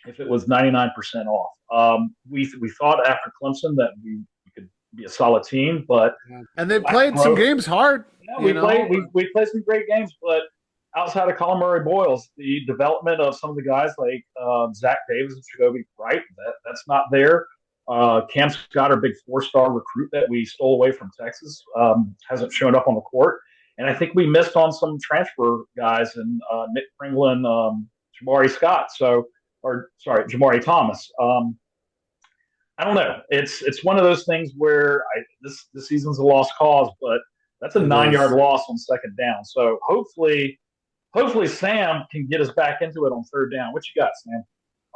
if it was 99% off. We thought after Clemson that we could be a solid team, but and they played some games hard. We play some great games, but outside of Colin Murray Boyles, the development of some of the guys like Zach Davis and Jacoby Wright, that's not there. Cam Scott, our big 4-star recruit that we stole away from Texas, hasn't shown up on the court. And I think we missed on some transfer guys and Nick Pringle and Jamari Scott. Jamari Thomas. I don't know. It's one of those things where this season's a lost cause, but that's a 9-yard loss on second down. So hopefully Sam can get us back into it on third down. What you got, Sam?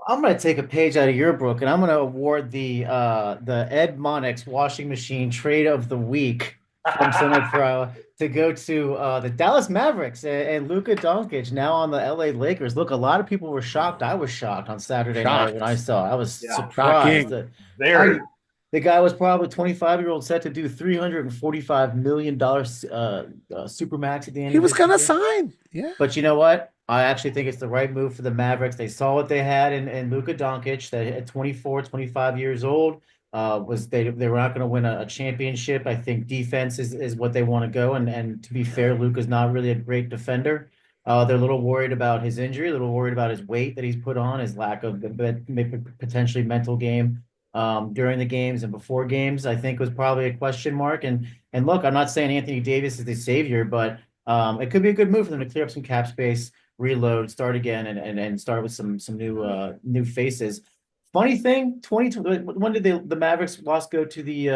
I'm going to take a page out of your book, and I'm going to award the Ed Monix washing machine trade of the week from Center Pro to go to the Dallas Mavericks and Luka Doncic now on the LA Lakers. Look, a lot of people were shocked. I was shocked on Saturday night when I saw it. I was surprised. The guy was probably 25-year-old set to do $345 million supermax at the end. He was going to sign. Yeah. But you know what? I actually think it's the right move for the Mavericks. They saw what they had in Luka Doncic, that at 24, 25 years old, they were not going to win a championship. I think defense is what they want to go. And to be fair, Luka's not really a great defender. They're a little worried about his injury, a little worried about his weight that he's put on, his lack of potentially mental game during the games and before games, I think was probably a question mark. And look, I'm not saying Anthony Davis is the savior, but it could be a good move for them to clear up some cap space, reload, start again, and start with some new faces. Funny thing, when did the Mavericks loss go to the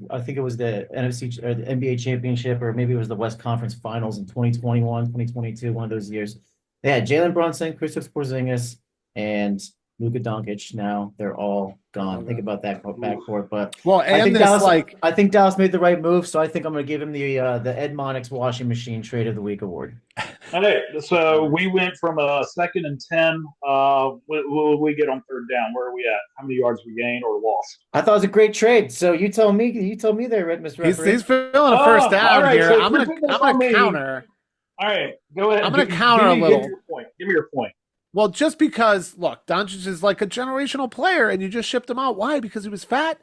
I think it was the NFC or the NBA championship, or maybe it was the West Conference Finals in 2021, 2022, one of those years. They had Jalen Brunson, Kristaps Porzingis, and Luka Doncic. Now they're all gone. Think about that backcourt. But I think Dallas made the right move, so I think I'm going to give him the Ed Monix washing machine trade of the week award. All right, so we went from a 2nd and 10. What will we get on third down? Where are we at? How many yards we gained or lost? I thought it was a great trade. So you tell me there, Mr. Referee. He's feeling a first down right, here. so I'm gonna counter. All right, go ahead. I'm gonna counter a little. Give me your point. Well, just because, look, Doncic is like a generational player, and you just shipped him out. Why? Because he was fat,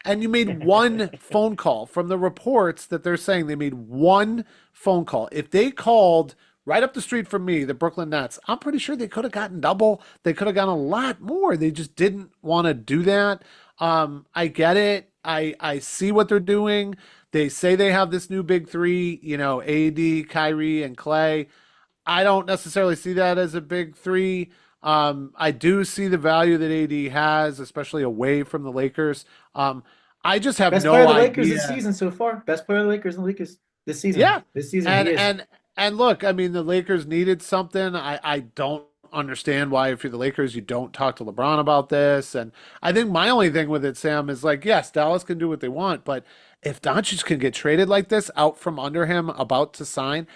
and you made one phone call. From the reports that they're saying, they made one phone call. If they called right up the street from me, the Brooklyn Nets, I'm pretty sure they could have gotten double. They could have gotten a lot more. They just didn't want to do that. I get it. I see what they're doing. They say they have this new big three, AD, Kyrie, and Clay. I don't necessarily see that as a big three. I do see the value that AD has, especially away from the Lakers. I just have Best no player of the idea. Lakers this season so far. Best player of the Lakers in the Lakers this season. Yeah. This season And look, I mean, the Lakers needed something. I don't understand why, if you're the Lakers, you don't talk to LeBron about this. And I think my only thing with it, Sam, is like, yes, Dallas can do what they want, but if Doncic can get traded like this, out from under him, about to sign,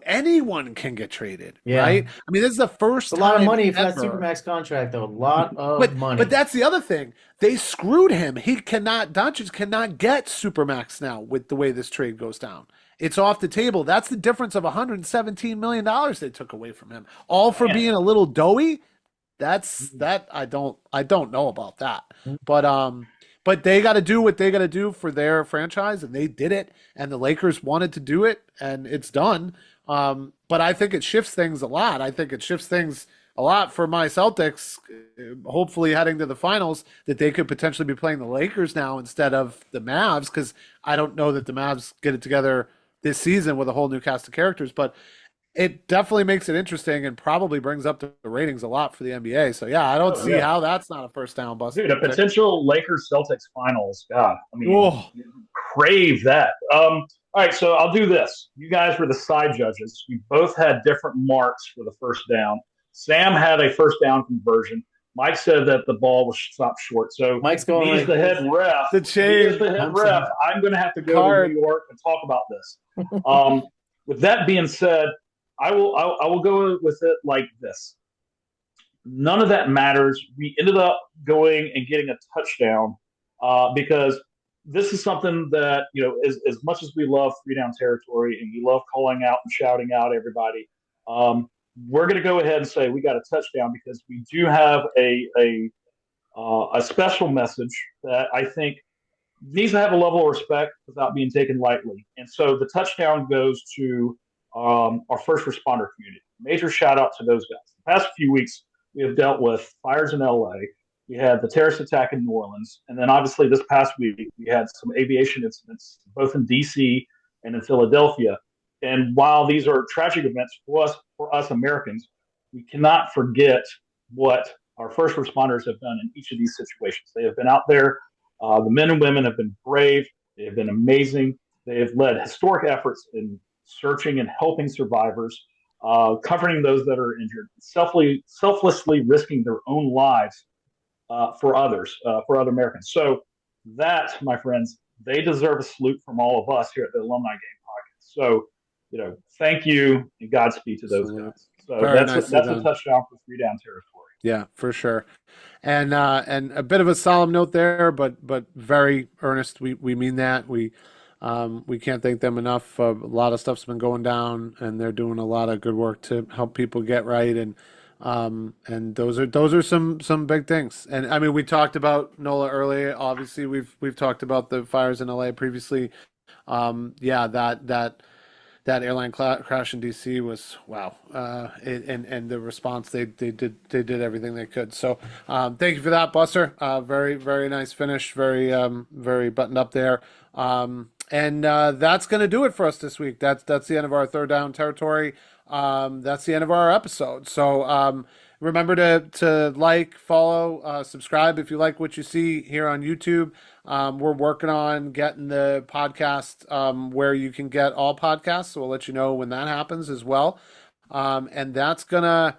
anyone can get traded, right? I mean, this is the first time. A lot of money for that Supermax contract, though. A lot of money. But that's the other thing. They screwed him. Doncic cannot get Supermax now with the way this trade goes down. It's off the table. That's the difference of $117 million they took away from him. All for being a little doughy. I don't know about that. But they got to do what they got to do for their franchise, and they did it, and the Lakers wanted to do it, and it's done. But I think it shifts things a lot. I think it shifts things a lot for my Celtics, hopefully heading to the finals, that they could potentially be playing the Lakers now instead of the Mavs, because I don't know that the Mavs get it together this season with a whole new cast of characters. But it definitely makes it interesting and probably brings up the ratings a lot for the NBA. So, yeah, I don't see how that's not a first down bust. Dude, a potential Lakers-Celtics finals. God, I mean, crave that. All right, so I'll do this. You guys were the side judges. You both had different marks for the first down. Sam had a first down conversion. Mike said that the ball was stopped short. So Mike's going he's the head ref. I'm going to have to go to New York and talk about this. With that being said, I will go with it like this. None of that matters. We ended up going and getting a touchdown because this is something that, as much as we love 3-down territory and we love calling out and shouting out everybody, we're going to go ahead and say we got a touchdown because we do have a special message that I think needs to have a level of respect without being taken lightly. And so the touchdown goes to our first responder community. Major shout out to those guys. The past few weeks, we have dealt with fires in LA. We had the terrorist attack in New Orleans. And then obviously this past week, we had some aviation incidents, both in DC and in Philadelphia. And while these are tragic events for us Americans, we cannot forget what our first responders have done in each of these situations. They have been out there. The men and women have been brave. They have been amazing. They have led historic efforts in searching and helping survivors, comforting those that are injured, selflessly risking their own lives for others, for other Americans. So that, my friends, they deserve a salute from all of us here at the Alumni Game podcast. So, thank you and Godspeed to those guys. So that's a touchdown for 3-down territory. Yeah, for sure. And a bit of a solemn note there, but very earnest. We mean that. We can't thank them enough. A lot of stuff's been going down, and they're doing a lot of good work to help people get right. And those are some big things. And I mean, we talked about NOLA earlier. Obviously, we've talked about the fires in LA previously. That airline crash in DC was wow, and the response they did everything they could. So thank you for that, Buster. Very very nice finish. Very very buttoned up there. And that's gonna do it for us this week. That's the end of our third down territory. That's the end of our episode. So remember to like, follow, subscribe if you like what you see here on YouTube. We're working on getting the podcast where you can get all podcasts. So we'll let you know when that happens as well. And that's gonna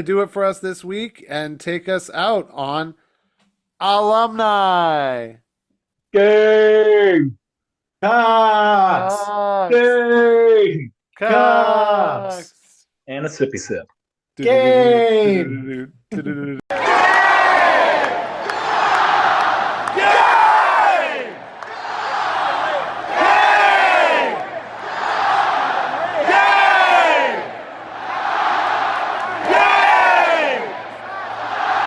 do it for us this week and take us out on Alumni Game. Cox! Game. Cox! And a sippy sip. Game!